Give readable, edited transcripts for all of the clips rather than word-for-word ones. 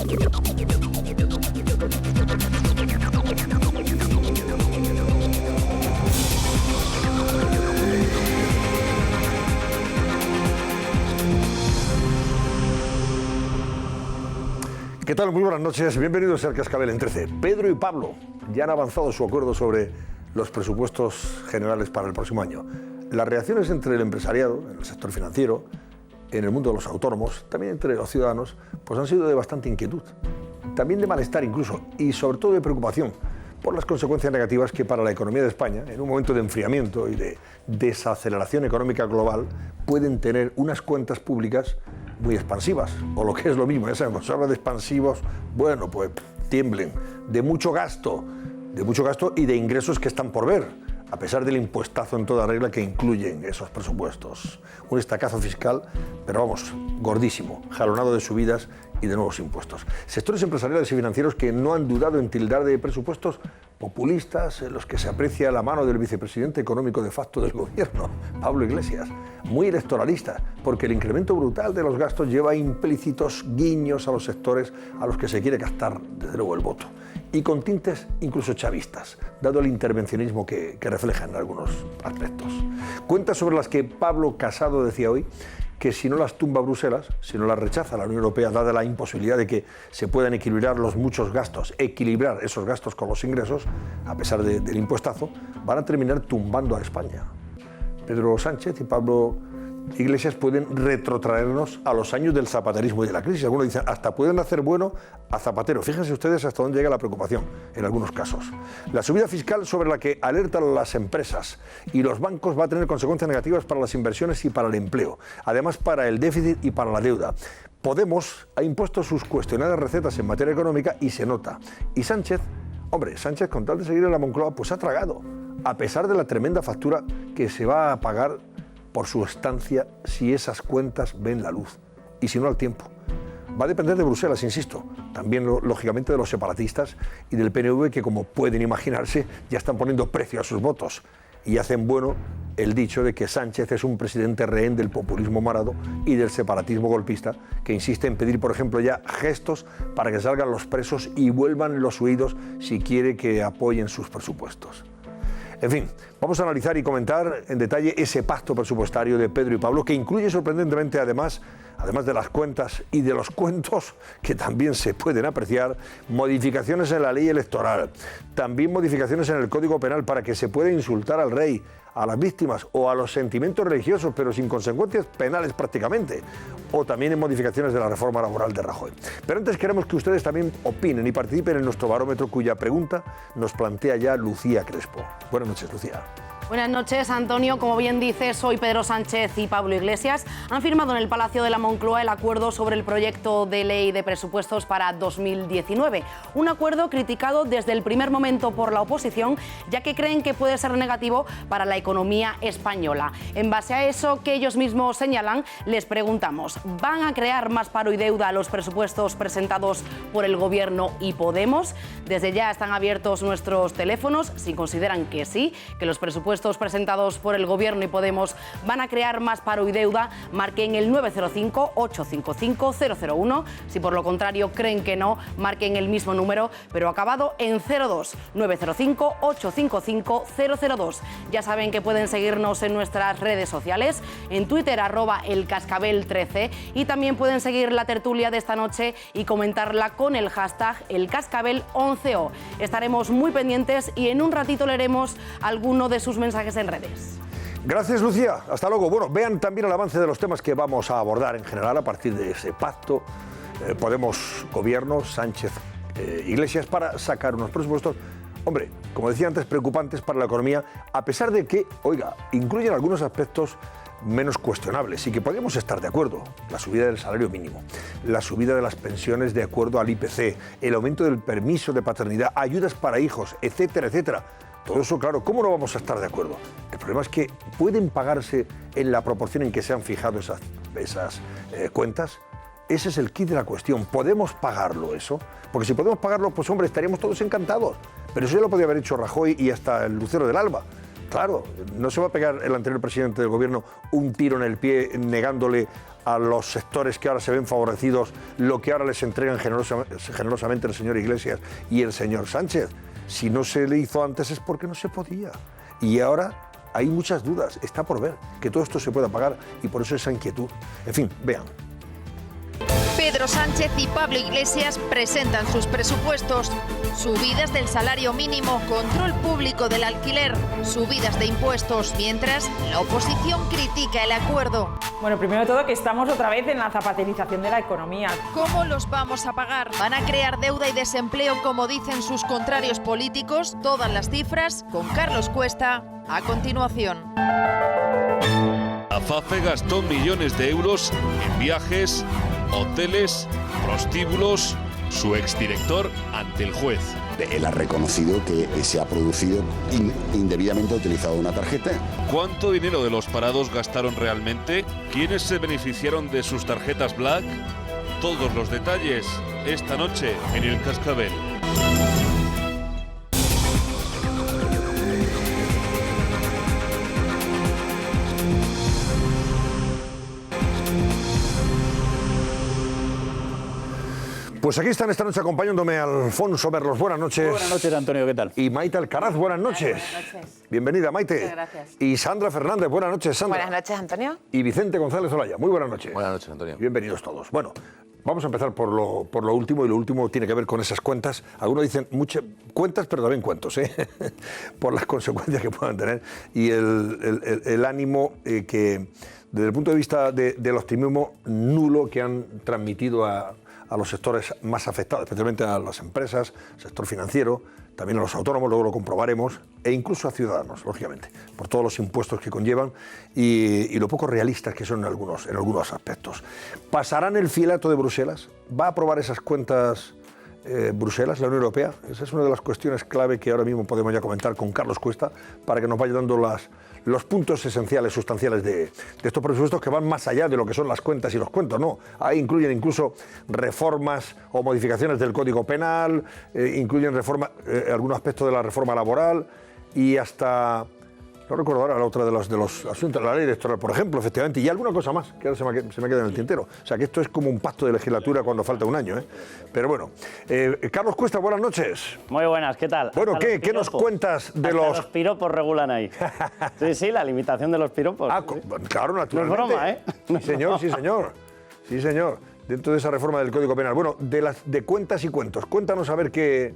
¿Qué tal? Muy buenas noches. Bienvenidos al Cascabel en 13. Pedro y Pablo ya han avanzado su acuerdo sobre los presupuestos generales para el próximo año. Las reacciones entre el empresariado, en el sector financiero, en el mundo de los autónomos, también entre los ciudadanos, pues han sido de bastante inquietud, también de malestar incluso, y sobre todo de preocupación por las consecuencias negativas que para la economía de España, en un momento de enfriamiento y de desaceleración económica global, pueden tener unas cuentas públicas muy expansivas, o lo que es lo mismo, ya sabemos, se habla de expansivos, bueno, pues tiemblen, de mucho gasto y de ingresos que están por ver, a pesar del impuestazo en toda regla que incluyen esos presupuestos. Un estacazo fiscal, pero vamos, gordísimo, jalonado de subidas y de nuevos impuestos. Sectores empresariales y financieros que no han dudado en tildar de presupuestos populistas, en los que se aprecia la mano del vicepresidente económico de facto del gobierno, Pablo Iglesias, muy electoralista, porque el incremento brutal de los gastos lleva implícitos guiños a los sectores a los que se quiere gastar desde luego el voto, y con tintes incluso chavistas, dado el intervencionismo que refleja en algunos aspectos. Cuentas sobre las que Pablo Casado decía hoy que si no las tumba Bruselas, si no las rechaza la Unión Europea, dada la imposibilidad de que se puedan equilibrar los muchos gastos, equilibrar esos gastos con los ingresos, a pesar del impuestazo, van a terminar tumbando a España. Pedro Sánchez y Pablo Iglesias pueden retrotraernos a los años del zapaterismo y de la crisis. Algunos dicen, hasta pueden hacer bueno a Zapatero. Fíjense ustedes hasta dónde llega la preocupación en algunos casos. La subida fiscal sobre la que alertan las empresas y los bancos va a tener consecuencias negativas para las inversiones y para el empleo. Además, para el déficit y para la deuda. Podemos ha impuesto sus cuestionadas recetas en materia económica y se nota. Y Sánchez, Sánchez con tal de seguir en la Moncloa, pues ha tragado, a pesar de la tremenda factura que se va a pagar por su estancia si esas cuentas ven la luz, y si no al tiempo. Va a depender de Bruselas, insisto, también lógicamente de los separatistas y del PNV, que como pueden imaginarse ya están poniendo precio a sus votos y hacen bueno el dicho de que Sánchez es un presidente rehén del populismo marado y del separatismo golpista, que insiste en pedir, por ejemplo, ya gestos para que salgan los presos y vuelvan los huidos si quiere que apoyen sus presupuestos. En fin, vamos a analizar y comentar en detalle ese pacto presupuestario de Pedro y Pablo, que incluye sorprendentemente, además de las cuentas y de los cuentos que también se pueden apreciar, modificaciones en la ley electoral, también modificaciones en el Código Penal para que se pueda insultar al rey, a las víctimas o a los sentimientos religiosos, pero sin consecuencias penales prácticamente, o también en modificaciones de la reforma laboral de Rajoy. Pero antes queremos que ustedes también opinen y participen en nuestro barómetro, cuya pregunta nos plantea ya Lucía Crespo. Buenas noches, Lucía. Buenas noches, Antonio. Como bien dices, hoy Pedro Sánchez y Pablo Iglesias han firmado en el Palacio de la Moncloa el acuerdo sobre el proyecto de ley de presupuestos para 2019. Un acuerdo criticado desde el primer momento por la oposición, ya que creen que puede ser negativo para la economía española. En base a eso que ellos mismos señalan, les preguntamos, ¿van a crear más paro y deuda los presupuestos presentados por el Gobierno y Podemos? Desde ya están abiertos nuestros teléfonos. Si consideran que sí, que los presupuestos presentados por el Gobierno y Podemos van a crear más paro y deuda, marquen el 905-855-001. Si por lo contrario creen que no, marquen el mismo número, pero acabado en 02, 905-855-002. Ya saben que pueden seguirnos en nuestras redes sociales, en Twitter @elcascabel13, y también pueden seguir la tertulia de esta noche y comentarla con el hashtag elcascabel11o. Estaremos muy pendientes y en un ratito leeremos alguno de sus mensajes en redes. Gracias, Lucía. Hasta luego. Bueno, vean también el avance de los temas que vamos a abordar en general a partir de ese pacto Podemos Gobierno, Sánchez Iglesias, para sacar unos presupuestos, hombre, como decía antes, preocupantes para la economía, a pesar de que, oiga, incluyen algunos aspectos menos cuestionables y que podríamos estar de acuerdo. La subida del salario mínimo, la subida de las pensiones de acuerdo al IPC, el aumento del permiso de paternidad, ayudas para hijos, etcétera, etcétera. Todo eso, claro, ¿cómo no vamos a estar de acuerdo? El problema es que pueden pagarse en la proporción en que se han fijado esas cuentas. Ese es el quid de la cuestión. ¿Podemos pagarlo eso? Porque si podemos pagarlo, pues hombre, estaríamos todos encantados. Pero eso ya lo podía haber hecho Rajoy y hasta el Lucero del Alba. Claro, no se va a pegar el anterior presidente del gobierno un tiro en el pie negándole a los sectores que ahora se ven favorecidos lo que ahora les entregan generosamente el señor Iglesias y el señor Sánchez. Si no se le hizo antes es porque no se podía. Y ahora hay muchas dudas, está por ver que todo esto se pueda pagar y por eso esa inquietud. En fin, vean. Pedro Sánchez y Pablo Iglesias presentan sus presupuestos. Subidas del salario mínimo, control público del alquiler, subidas de impuestos, mientras la oposición critica el acuerdo. Bueno, primero de todo que estamos otra vez en la zapaterización de la economía. ¿Cómo los vamos a pagar? ¿Van a crear deuda y desempleo como dicen sus contrarios políticos? Todas las cifras con Carlos Cuesta a continuación. AFAFE gastó millones de euros en viajes, hoteles, prostíbulos. Su exdirector ante el juez. Él ha reconocido que se ha producido indebidamente utilizado una tarjeta. ¿Cuánto dinero de los parados gastaron realmente? ¿Quiénes se beneficiaron de sus tarjetas Black? Todos los detalles esta noche en El Cascabel. Pues aquí están esta noche acompañándome Alfonso Merlos. Buenas noches. Buenas noches, Antonio, ¿qué tal? Y Maite Alcaraz, buenas noches. Buenas noches. Bienvenida, Maite. Muchas gracias. Y Sandra Fernández, buenas noches, Sandra. Buenas noches, Antonio. Y Vicente González Olaya, muy buenas noches. Buenas noches, Antonio. Bienvenidos todos. Bueno, vamos a empezar por lo último, y lo último tiene que ver con esas cuentas. Algunos dicen muchas cuentas, pero también cuentos, por las consecuencias que puedan tener y el ánimo que, desde el punto de vista del optimismo nulo que han transmitido a los sectores más afectados, especialmente a las empresas, sector financiero, también a los autónomos, luego lo comprobaremos, e incluso a ciudadanos, lógicamente, por todos los impuestos que conllevan y lo poco realistas que son en algunos aspectos. ¿Pasarán el filato de Bruselas? ¿Va a aprobar esas cuentas Bruselas, la Unión Europea? Esa es una de las cuestiones clave que ahora mismo podemos ya comentar con Carlos Cuesta para que nos vaya dando los puntos esenciales, sustanciales de estos presupuestos que van más allá de lo que son las cuentas y los cuentos, ¿no? Ahí incluyen incluso reformas o modificaciones del Código Penal, incluyen algún aspecto de la reforma laboral y hasta, no recuerdo ahora la otra de los asuntos, la ley electoral, por ejemplo, efectivamente, y alguna cosa más que ahora se me queda en el tintero. O sea que esto es como un pacto de legislatura cuando falta un año, ¿eh? Pero bueno, Carlos Cuesta, buenas noches. Muy buenas, ¿qué tal? Bueno, ¿qué nos cuentas de los piropos regulan ahí? Sí, la limitación de los piropos. Ah, sí. Claro, naturalmente. No es broma, ¿eh? Sí, señor, sí, señor. Sí, señor. Dentro de esa reforma del Código Penal. Bueno, de cuentas y cuentos, cuéntanos a ver qué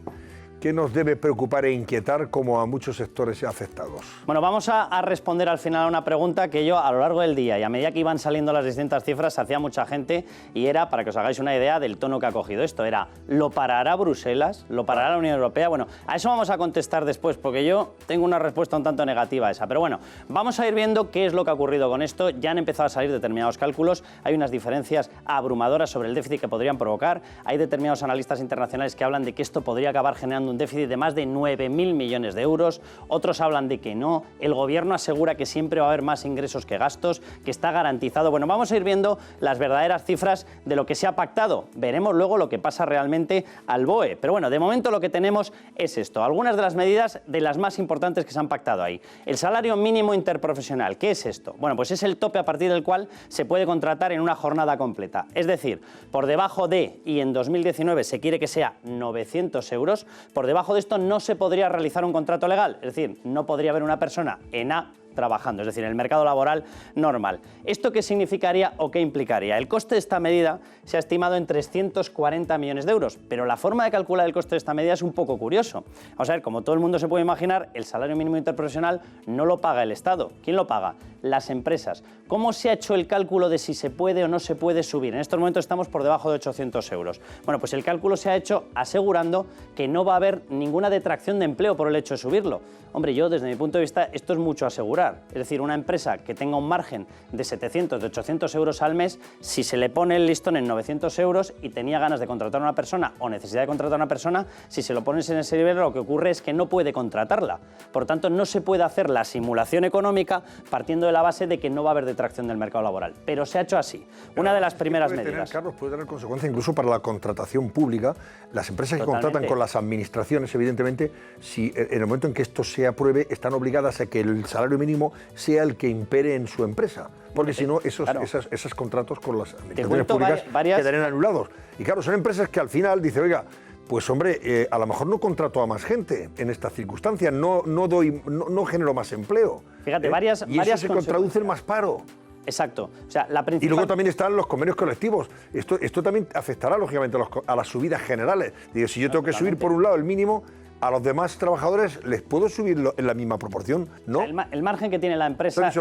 nos debe preocupar e inquietar como a muchos sectores afectados. Bueno, vamos a responder al final a una pregunta que yo a lo largo del día y a medida que iban saliendo las distintas cifras hacía mucha gente y era, para que os hagáis una idea del tono que ha cogido esto, era ¿lo parará Bruselas? ¿Lo parará la Unión Europea? Bueno, a eso vamos a contestar después porque yo tengo una respuesta un tanto negativa a esa. Pero bueno, vamos a ir viendo qué es lo que ha ocurrido con esto. Ya han empezado a salir determinados cálculos, hay unas diferencias abrumadoras sobre el déficit que podrían provocar. Hay determinados analistas internacionales que hablan de que esto podría acabar generando un déficit de más de 9.000 millones de euros, otros hablan de que no, el gobierno asegura que siempre va a haber más ingresos que gastos, que está garantizado. Bueno, vamos a ir viendo las verdaderas cifras de lo que se ha pactado, veremos luego lo que pasa realmente al BOE, pero bueno, de momento lo que tenemos es esto, algunas de las medidas de las más importantes que se han pactado ahí. El salario mínimo interprofesional, ¿qué es esto? Bueno, pues es el tope a partir del cual se puede contratar en una jornada completa, es decir, por debajo de, y en 2019 se quiere que sea 900 euros, por debajo de esto no se podría realizar un contrato legal, es decir, no podría haber una persona en A trabajando, es decir, en el mercado laboral normal. ¿Esto qué significaría o qué implicaría? El coste de esta medida se ha estimado en 340 millones de euros, pero la forma de calcular el coste de esta medida es un poco curioso. Vamos a ver, como todo el mundo se puede imaginar, el salario mínimo interprofesional no lo paga el Estado. ¿Quién lo paga? Las empresas. ¿Cómo se ha hecho el cálculo de si se puede o no se puede subir? En estos momentos estamos por debajo de 800 euros. Bueno, pues el cálculo se ha hecho asegurando que no va a haber ninguna detracción de empleo por el hecho de subirlo. Hombre, yo desde mi punto de vista esto es mucho asegurar. cobrar. Es decir, una empresa que tenga un margen de 700, de 800 euros al mes, si se le pone el listón en 900 euros y tenía ganas de contratar a una persona o necesidad de contratar a una persona, si se lo pones en ese nivel, lo que ocurre es que no puede contratarla. Por tanto, no se puede hacer la simulación económica partiendo de la base de que no va a haber detracción del mercado laboral. Pero se ha hecho así. Una de las primeras medidas. Carlos, puede tener consecuencias incluso para la contratación pública. Las empresas que Totalmente. contratan con las administraciones, evidentemente, si en el momento en que esto se apruebe, están obligadas a que el salario mínimo sea el que impere en su empresa. Porque si no, esos contratos con las administraciones públicas quedarían anulados. Y claro, son empresas que al final dicen, oiga, pues hombre, a lo mejor no contrato a más gente en estas circunstancias, no genero más empleo. Fíjate, y eso se traduce en más paro. Exacto. O sea, la principal... Y luego también están los convenios colectivos. Esto también afectará, lógicamente, a las subidas generales. Digo, si yo tengo que subir, por un lado, el mínimo, a los demás trabajadores les puedo subirlo en la misma proporción, ¿no? El margen que tiene la empresa es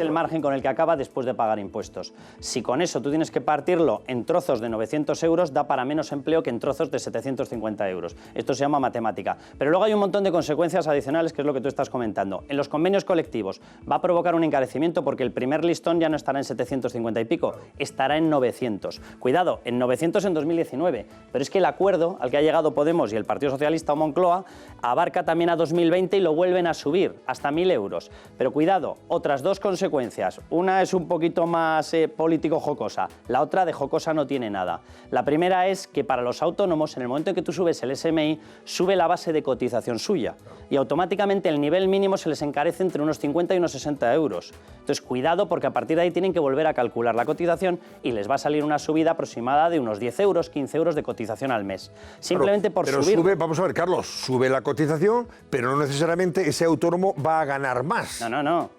el margen con el que acaba después de pagar impuestos. Si con eso tú tienes que partirlo en trozos de 900 euros, da para menos empleo que en trozos de 750 euros. Esto se llama matemática. Pero luego hay un montón de consecuencias adicionales, que es lo que tú estás comentando. En los convenios colectivos va a provocar un encarecimiento porque el primer listón ya no estará en 750 y pico, estará en 900. Cuidado, en 900 en 2019. Pero es que el acuerdo al que ha llegado Podemos y el Partido Socialista o Moncloa abarca también a 2020 y lo vuelven a subir hasta 1.000 euros. Pero cuidado, otras dos consecuencias. Una es un poquito más político-jocosa, la otra de jocosa no tiene nada. La primera es que para los autónomos, en el momento en que tú subes el SMI, sube la base de cotización suya y automáticamente el nivel mínimo se les encarece entre unos 50 y unos 60 euros. Entonces, cuidado, porque a partir de ahí tienen que volver a calcular la cotización y les va a salir una subida aproximada de unos 10 euros, 15 euros de cotización al mes. Simplemente por subir... Sube, vamos a ver, Carlos, sube la cotización, pero no necesariamente ese autónomo va a ganar más. No.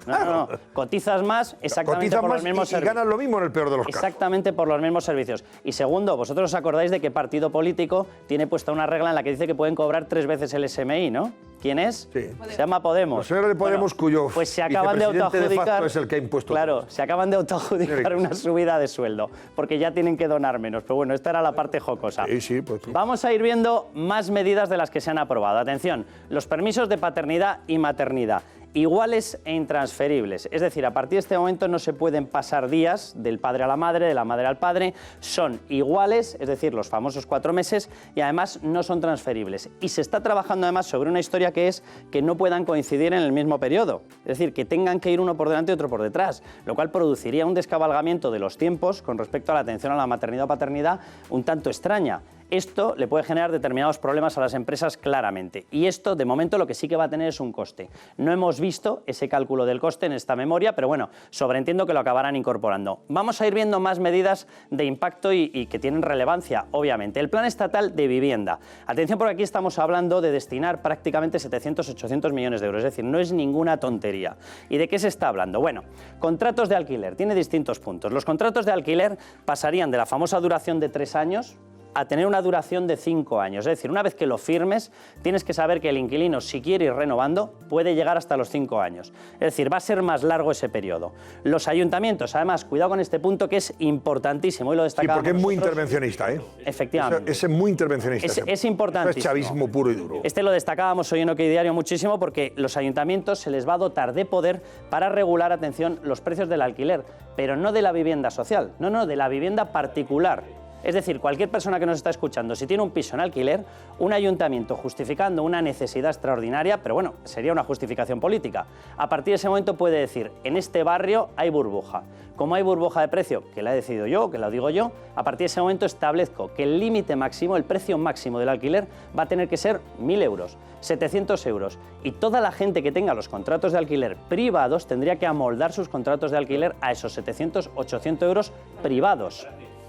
Cotizas más exactamente por los mismos servicios. Y ganas lo mismo en el peor de los casos. Exactamente por los mismos servicios. Y segundo, vosotros os acordáis de que partido político tiene puesta una regla en la que dice que pueden cobrar 3 veces el SMI, ¿no? ¿Quién es? Sí. Se llama Podemos. Los señores de Podemos, cuyo pues se acaban de autoadjudicar, es el que ha impuesto. Claro, se acaban de autoadjudicar una subida de sueldo, porque ya tienen que donar menos. Pero bueno, esta era la parte jocosa. Sí, pues tú. Vamos a ir viendo más medidas de las que se han aprobado. Atención, los permisos de paternidad y maternidad. Iguales e intransferibles, es decir, a partir de este momento no se pueden pasar días del padre a la madre, de la madre al padre, son iguales, es decir, los famosos 4 meses, y además no son transferibles. Y se está trabajando además sobre una historia que es que no puedan coincidir en el mismo periodo, es decir, que tengan que ir uno por delante y otro por detrás, lo cual produciría un descabalgamiento de los tiempos con respecto a la atención a la maternidad o paternidad un tanto extraña. Esto le puede generar determinados problemas a las empresas claramente. Y esto, de momento, lo que sí que va a tener es un coste. No hemos visto ese cálculo del coste en esta memoria, pero bueno, sobreentiendo que lo acabarán incorporando. Vamos a ir viendo más medidas de impacto y que tienen relevancia, obviamente. El Plan Estatal de Vivienda. Atención, porque aquí estamos hablando de destinar prácticamente 700-800 millones de euros. Es decir, no es ninguna tontería. ¿Y de qué se está hablando? Bueno, contratos de alquiler. Tiene distintos puntos. Los contratos de alquiler pasarían de la famosa duración de 3 años a tener una duración de 5 años. Es decir, una vez que lo firmes, tienes que saber que el inquilino, si quiere ir renovando, puede llegar hasta los 5 años. Es decir, va a ser más largo ese periodo. Los ayuntamientos, además, cuidado con este punto que es importantísimo y lo destacamos. Sí, porque es muy intervencionista, ¿eh? Efectivamente. Es muy intervencionista. Es importantísimo. Es chavismo puro y duro. Este lo destacábamos hoy en OK Diario muchísimo porque los ayuntamientos se les va a dotar de poder para regular, atención, los precios del alquiler, pero no de la vivienda social, no, de la vivienda particular. Es decir, cualquier persona que nos está escuchando, si tiene un piso en alquiler, un ayuntamiento justificando una necesidad extraordinaria, pero bueno, sería una justificación política, a partir de ese momento puede decir, en este barrio hay burbuja. Como hay burbuja de precio, que la he decidido yo, que la digo yo, a partir de ese momento establezco que el límite máximo, el precio máximo del alquiler va a tener que ser 1.000 euros, 700 euros. Y toda la gente que tenga los contratos de alquiler privados tendría que amoldar sus contratos de alquiler a esos 700, 800 euros privados.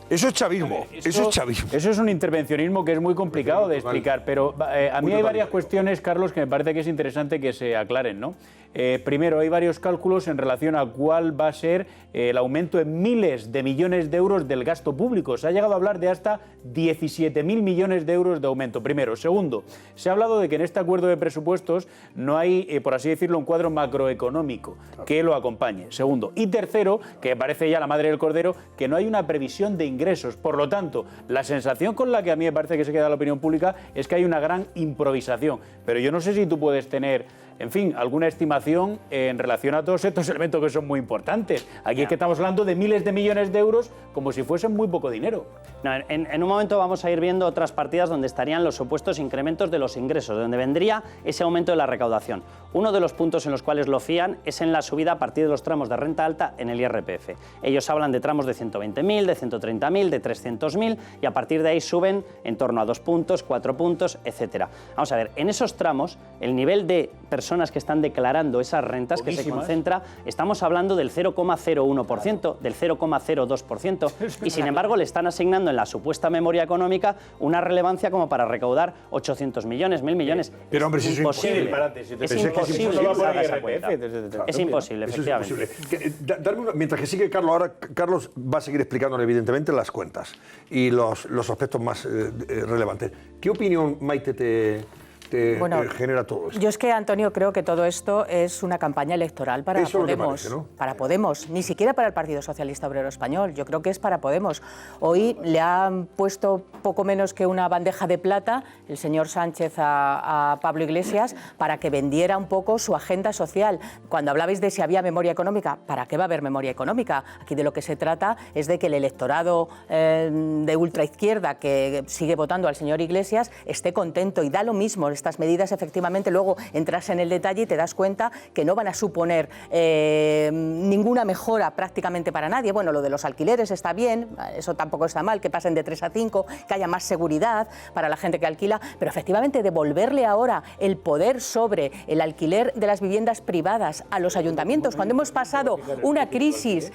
Eso es chavismo, eso es chavismo. Eso es un intervencionismo que es muy complicado de explicar, pero a mí hay varias cuestiones, Carlos, que me parece que es interesante que se aclaren, ¿no? Primero, hay varios cálculos en relación a cuál va a ser el aumento en miles de millones de euros del gasto público. Se ha llegado a hablar de hasta 17.000 millones de euros de aumento, primero. Segundo, se ha hablado de que en este acuerdo de presupuestos no hay, por así decirlo, un cuadro macroeconómico que lo acompañe. Segundo. Y tercero, que parece ya la madre del cordero, que no hay una previsión de ingresos. Por lo tanto, la sensación con la que a mí me parece que se queda la opinión pública es que hay una gran improvisación. Pero yo no sé si tú puedes tener, en fin, alguna estimación información en relación a todos estos elementos que son muy importantes. Aquí es que estamos hablando de miles de millones de euros como si fuesen muy poco dinero. No, en un momento vamos a ir viendo otras partidas donde estarían los supuestos incrementos de los ingresos, de donde vendría ese aumento de la recaudación. Uno de los puntos en los cuales lo fían es en la subida a partir de los tramos de renta alta en el IRPF. Ellos hablan de tramos de 120.000, de 130.000, de 300.000 y a partir de ahí suben en torno a 2 puntos, 4 puntos, etc. Vamos a ver, en esos tramos el nivel de personas que están declarando esas rentas que se concentra, estamos hablando del 0,01%, del 0,02% y sin embargo le están asignando en la supuesta memoria económica una relevancia como para recaudar 800 millones, 1.000 millones. Pero hombre, si es imposible. Es imposible sacar esa cuenta. Es imposible, efectivamente. Mientras que sigue Carlos, ahora Carlos va a seguir explicándole evidentemente las cuentas y los aspectos más relevantes. ¿Qué opinión, Maite, te genera todo esto? Yo es que, Antonio, creo que todo esto es una campaña electoral para Eso Podemos. parece, ¿no? Para Podemos, ni siquiera para el Partido Socialista Obrero Español. Yo creo que es para Podemos. Hoy le han puesto poco menos que una bandeja de plata el señor Sánchez a Pablo Iglesias para que vendiera un poco su agenda social. Cuando hablabais de si había memoria económica, ¿para qué va a haber memoria económica? Aquí de lo que se trata es de que el electorado de ultraizquierda que sigue votando al señor Iglesias esté contento y da lo mismo. Estas medidas, efectivamente, luego entras en el detalle y te das cuenta que no van a suponer ninguna mejora prácticamente para nadie. Bueno, lo de los alquileres está bien, eso tampoco está mal, que pasen de 3 a 5, que haya más seguridad para la gente que alquila, pero efectivamente devolverle ahora el poder sobre el alquiler de las viviendas privadas a los ayuntamientos, cuando hemos pasado una crisis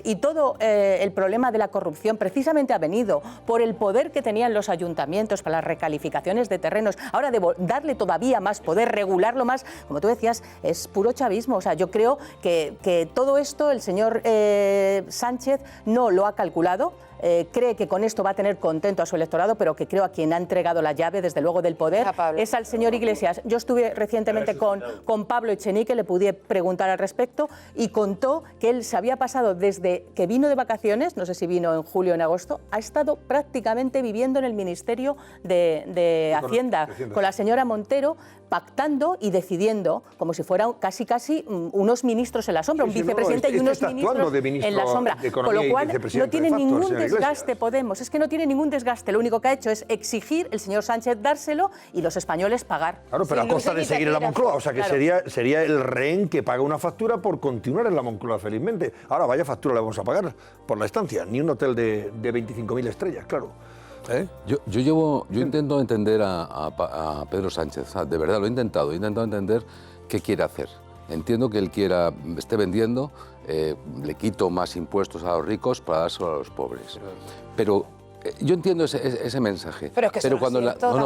y todo el problema de la corrupción precisamente ha venido por el poder que tenían los ayuntamientos para las recalificaciones de terrenos. Ahora, darle todavía más poder, regularlo más, como tú decías, es puro chavismo. O sea, yo creo que todo esto el señor Sánchez no lo ha calculado. Cree que con esto va a tener contento a su electorado, pero que creo a quien ha entregado la llave, desde luego, del poder, es al señor Iglesias. Yo estuve recientemente con Pablo Echenique, le pude preguntar al respecto, y contó que él se había pasado desde que vino de vacaciones, no sé si vino en julio o en agosto, ha estado prácticamente viviendo en el Ministerio de Hacienda, con la señora Montero, pactando y decidiendo, como si fueran casi unos ministros en la sombra, un vicepresidente y unos ministros en la sombra. Con lo cual, no tiene ningún desgaste Podemos, es que no tiene ningún desgaste, lo único que ha hecho es exigir el señor Sánchez dárselo y los españoles pagar. Claro, pero a costa de seguir en la Moncloa, o sea que claro, sería el rehén que paga una factura por continuar en la Moncloa, felizmente. Ahora, vaya factura le vamos a pagar por la estancia, ni un hotel de 25.000 estrellas, claro. Yo intento entender a Pedro Sánchez, o sea, de verdad, lo he intentado entender qué quiere hacer. Entiendo que él esté vendiendo, le quito más impuestos a los ricos para dárselo a los pobres. Pero yo entiendo ese mensaje. Pero es que pero cuando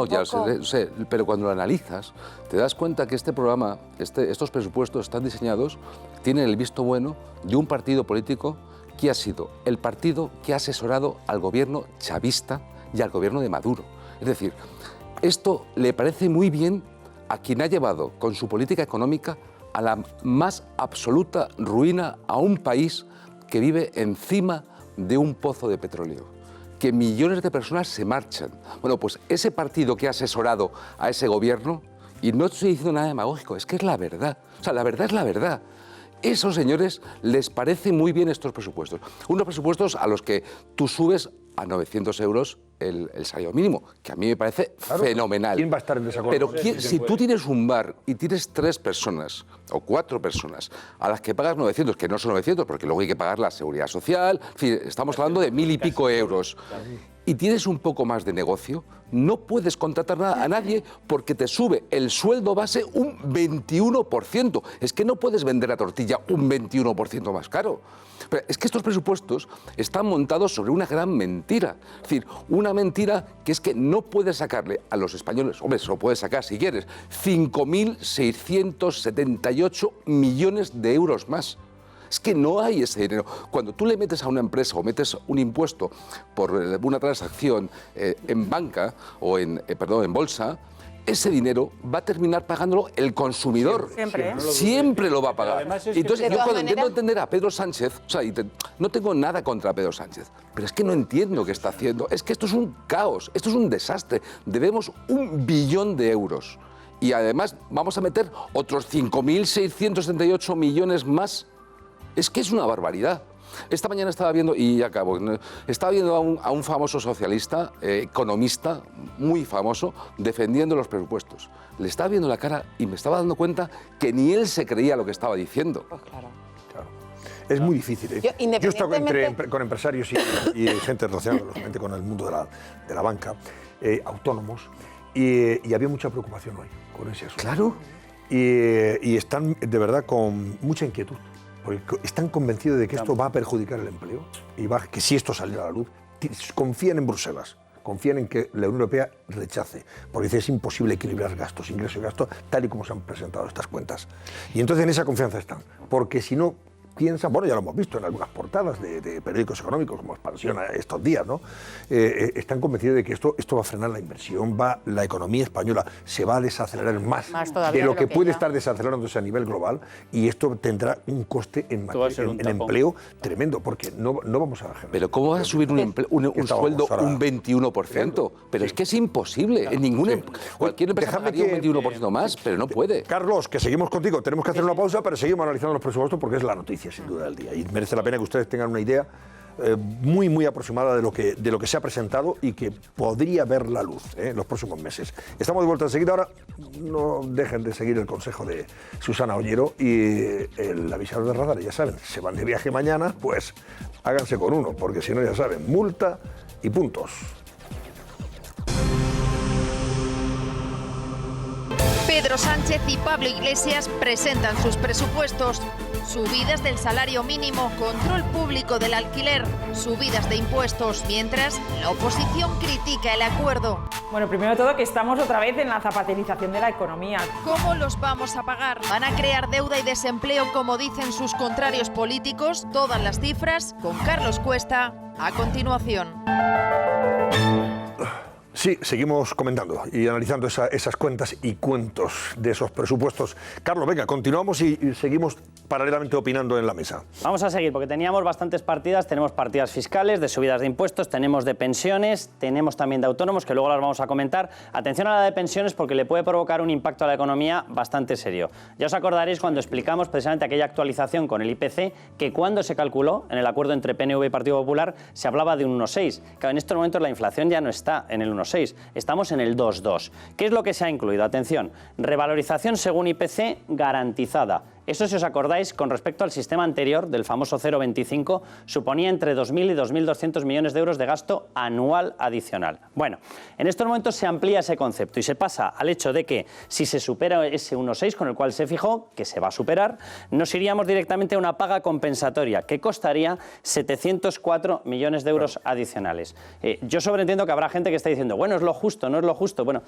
ya sé, pero cuando lo analizas, te das cuenta que este programa, estos presupuestos están diseñados, tienen el visto bueno de un partido político que ha sido el partido que ha asesorado al gobierno chavista y al gobierno de Maduro. Es decir, esto le parece muy bien a quien ha llevado con su política económica a la más absoluta ruina a un país que vive encima de un pozo de petróleo, que millones de personas se marchan. Bueno, pues ese partido que ha asesorado a ese gobierno, y no estoy diciendo nada demagógico, es que es la verdad, o sea, la verdad es la verdad. Esos señores les parece muy bien estos presupuestos. Unos presupuestos a los que tú subes a 900 euros el salario mínimo, que a mí me parece fenomenal. ¿Quién va a estar en desacuerdo? Pero si tú tienes un bar y tienes 3 personas o 4 personas a las que pagas 900, que no son 900, porque luego hay que pagar la seguridad social, en fin, estamos hablando de 1.000 y pico euros, y tienes un poco más de negocio, no puedes contratar a nadie porque te sube el sueldo base un 21%. Es que no puedes vender la tortilla un 21% más caro. Pero es que estos presupuestos están montados sobre una gran mentira. Es decir, una mentira que es que no puedes sacarle a los españoles, hombre, se lo puedes sacar si quieres, 5.678 millones de euros más. Es que no hay ese dinero. Cuando tú le metes a una empresa o metes un impuesto por una transacción en banca o en bolsa, ese dinero va a terminar pagándolo el consumidor. Siempre lo va a pagar. Entonces, yo cuando intento entender a Pedro Sánchez, o sea, no tengo nada contra Pedro Sánchez, pero es que no entiendo qué está haciendo. Es que esto es un caos, esto es un desastre. Debemos 1 billón de euros. y además vamos a meter otros 5.678 millones más. Es que es una barbaridad. Esta mañana estaba viendo, y ya acabo, estaba viendo a un famoso socialista, economista, muy famoso, defendiendo los presupuestos. Le estaba viendo la cara y me estaba dando cuenta que ni él se creía lo que estaba diciendo. Pues claro. Es muy difícil. Yo he estado con empresarios y gente relacionada, lógicamente, con el mundo de la banca, autónomos, y había mucha preocupación hoy con ese asunto. Claro. Y están, de verdad, con mucha inquietud. Porque están convencidos de que esto va a perjudicar el empleo y que si esto saliera a la luz, confían en Bruselas, confían en que la Unión Europea rechace, porque dice es imposible equilibrar gastos, ingresos y gastos, tal y como se han presentado estas cuentas. Y entonces en esa confianza están, porque si no piensan, bueno, ya lo hemos visto en algunas portadas de periódicos económicos, como Expansión estos días, ¿no? Están convencidos de que esto va a frenar la inversión, la economía española se va a desacelerar más de lo que puede estar desacelerándose a nivel global, y esto tendrá un coste en empleo tremendo, porque no vamos a generar. Pero ¿cómo va a subir un sueldo un 21%? Pero es que es imposible. Claro, en cualquier empresa pagaría un 21% más, pero no puede. Carlos, que seguimos contigo. Tenemos que hacer una pausa, pero seguimos analizando los presupuestos porque es la noticia, sin duda, del día. Y merece la pena que ustedes tengan una idea muy aproximada de lo que se ha presentado y que podría ver la luz en los próximos meses. Estamos de vuelta enseguida. Ahora no dejen de seguir el consejo de Susana Ollero y el avisador de radar. Ya saben, se van de viaje mañana, pues háganse con uno, porque si no, ya saben, multa y puntos. Pedro Sánchez y Pablo Iglesias presentan sus presupuestos. Subidas del salario mínimo, control público del alquiler, subidas de impuestos, mientras la oposición critica el acuerdo. Bueno, primero de todo que estamos otra vez en la zapaterización de la economía. ¿Cómo los vamos a pagar? ¿Van a crear deuda y desempleo como dicen sus contrarios políticos? Todas las cifras con Carlos Cuesta a continuación. Sí, seguimos comentando y analizando esas cuentas y cuentos de esos presupuestos. Carlos, venga, continuamos y seguimos paralelamente opinando en la mesa. Vamos a seguir, porque teníamos bastantes partidas. Tenemos partidas fiscales, de subidas de impuestos, tenemos de pensiones, tenemos también de autónomos, que luego las vamos a comentar. Atención a la de pensiones, porque le puede provocar un impacto a la economía bastante serio. Ya os acordaréis cuando explicamos precisamente aquella actualización con el IPC, que cuando se calculó en el acuerdo entre PNV y Partido Popular se hablaba de un 1,6. Claro, en estos momentos la inflación ya no está en el 1,6. Estamos en el 2,2. ¿Qué es lo que se ha incluido? Atención, revalorización según IPC garantizada. Eso, si os acordáis, con respecto al sistema anterior, del famoso 0,25, suponía entre 2.000 y 2.200 millones de euros de gasto anual adicional. Bueno, en estos momentos se amplía ese concepto y se pasa al hecho de que si se supera ese 1,6 con el cual se fijó, que se va a superar, nos iríamos directamente a una paga compensatoria que costaría 704 millones de euros adicionales. Yo sobreentiendo que habrá gente que está diciendo, bueno, es lo justo, no es lo justo. Bueno,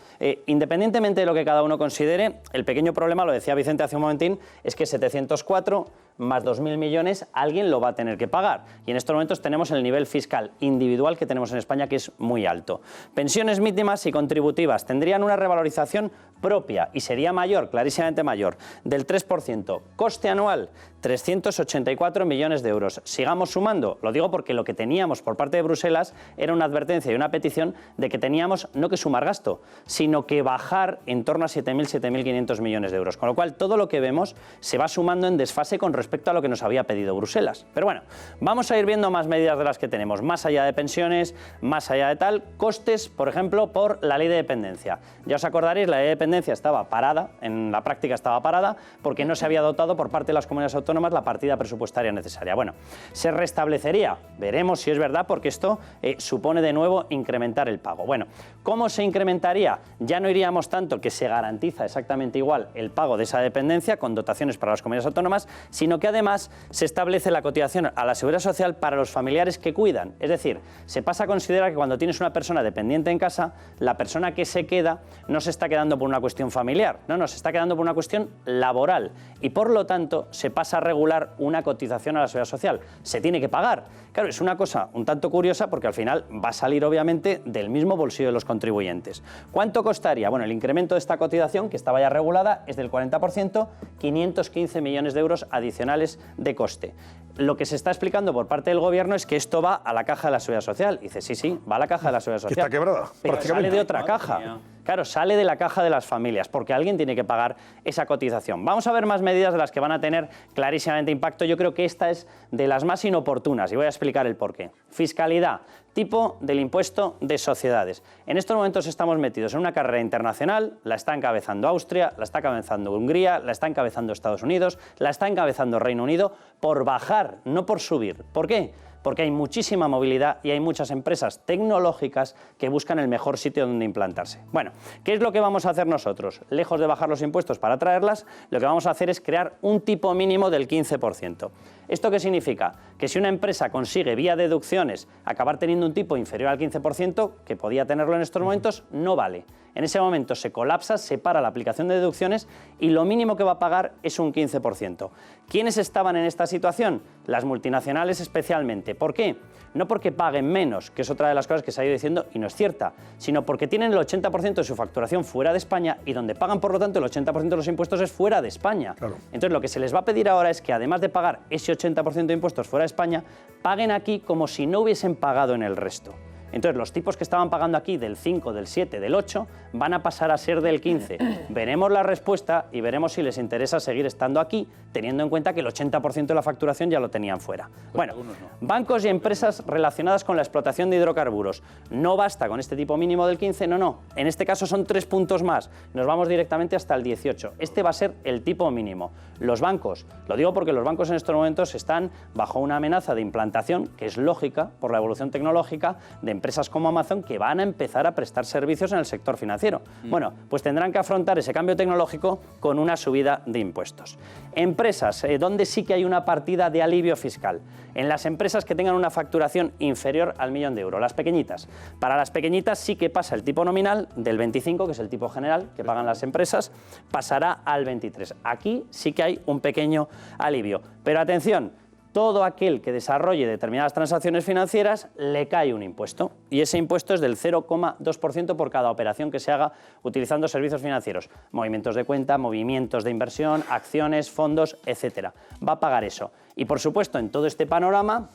independientemente de lo que cada uno considere, el pequeño problema, lo decía Vicente hace un momentín, es que 704 más 2.000 millones, alguien lo va a tener que pagar. Y en estos momentos tenemos el nivel fiscal individual que tenemos en España, que es muy alto. Pensiones mínimas y contributivas tendrían una revalorización propia y sería mayor, clarísimamente mayor, del 3%. Coste anual, 384 millones de euros. Sigamos sumando, lo digo porque lo que teníamos por parte de Bruselas era una advertencia y una petición de que teníamos no que sumar gasto, sino que bajar en torno a 7.000, 7.500 millones de euros. Con lo cual, todo lo que vemos se va sumando en desfase con respecto a lo que nos había pedido Bruselas. Pero bueno, vamos a ir viendo más medidas de las que tenemos, más allá de pensiones, más allá de tal, costes, por ejemplo, por la ley de dependencia. Ya os acordaréis, la ley de dependencia estaba parada, en la práctica estaba parada, porque no se había dotado por parte de las comunidades autónomas la partida presupuestaria necesaria. Bueno, se restablecería, veremos si es verdad, porque esto supone de nuevo incrementar el pago. Bueno, ¿cómo se incrementaría? Ya no iríamos tanto que se garantiza exactamente igual el pago de esa dependencia con dotaciones para las comunidades autónomas, sino que además se establece la cotización a la Seguridad Social para los familiares que cuidan. Es decir, se pasa a considerar que cuando tienes una persona dependiente en casa, la persona que se queda no se está quedando por una cuestión familiar, no, se está quedando por una cuestión laboral y por lo tanto se pasa a regular una cotización a la Seguridad Social. Se tiene que pagar. Claro, es una cosa un tanto curiosa porque al final va a salir obviamente del mismo bolsillo de los contribuyentes. ¿Cuánto costaría? Bueno, el incremento de esta cotización, que estaba ya regulada, es del 40%, 500 15 millones de euros adicionales de coste. Lo que se está explicando por parte del Gobierno es que esto va a la caja de la Seguridad Social. Y dice, sí, va a la caja de la Seguridad Social. Que está quebrada, pero prácticamente. sale de otra caja. Claro, sale de la caja de las familias, porque alguien tiene que pagar esa cotización. Vamos a ver más medidas de las que van a tener clarísimamente impacto. Yo creo que esta es de las más inoportunas y voy a explicar el porqué. Fiscalidad, tipo del impuesto de sociedades. En estos momentos estamos metidos en una carrera internacional, la está encabezando Austria, la está encabezando Hungría, la está encabezando Estados Unidos, la está encabezando Reino Unido, por bajar, no por subir. ¿Por qué? Porque hay muchísima movilidad y hay muchas empresas tecnológicas que buscan el mejor sitio donde implantarse. Bueno, ¿qué es lo que vamos a hacer nosotros? Lejos de bajar los impuestos para atraerlas, lo que vamos a hacer es crear un tipo mínimo del 15%. ¿Esto qué significa? Que si una empresa consigue vía deducciones acabar teniendo un tipo inferior al 15%, que podía tenerlo en estos momentos, no vale. En ese momento se colapsa, se para la aplicación de deducciones y lo mínimo que va a pagar es un 15%. ¿Quiénes estaban en esta situación? Las multinacionales especialmente. ¿Por qué? No porque paguen menos, que es otra de las cosas que se ha ido diciendo y no es cierta, sino porque tienen el 80% de su facturación fuera de España y donde pagan, por lo tanto, el 80% de los impuestos es fuera de España. Claro. Entonces, lo que se les va a pedir ahora es que, además de pagar ese 80% de impuestos fuera de España, paguen aquí como si no hubiesen pagado en el resto. Entonces, los tipos que estaban pagando aquí del 5, del 7, del 8, van a pasar a ser del 15. Veremos la respuesta y veremos si les interesa seguir estando aquí, teniendo en cuenta que el 80% de la facturación ya lo tenían fuera. Bueno, bancos y empresas relacionadas con la explotación de hidrocarburos. No basta con este tipo mínimo del 15, no. En este caso son 3 puntos más. Nos vamos directamente hasta el 18. Este va a ser el tipo mínimo. Los bancos, lo digo porque los bancos en estos momentos están bajo una amenaza de implantación, que es lógica por la evolución tecnológica, de empresas como Amazon que van a empezar a prestar servicios en el sector financiero. Bueno, pues tendrán que afrontar ese cambio tecnológico con una subida de impuestos. Empresas, donde sí que hay una partida de alivio fiscal. En las empresas que tengan una facturación inferior al 1 millón de euros, las pequeñitas. Para las pequeñitas sí que pasa el tipo nominal del 25, que es el tipo general que pagan las empresas, pasará al 23. Aquí sí que hay un pequeño alivio. Pero atención, todo aquel que desarrolle determinadas transacciones financieras le cae un impuesto y ese impuesto es del 0,2% por cada operación que se haga utilizando servicios financieros, movimientos de cuenta, movimientos de inversión, acciones, fondos, etcétera. Va a pagar eso. Y por supuesto, en todo este panorama,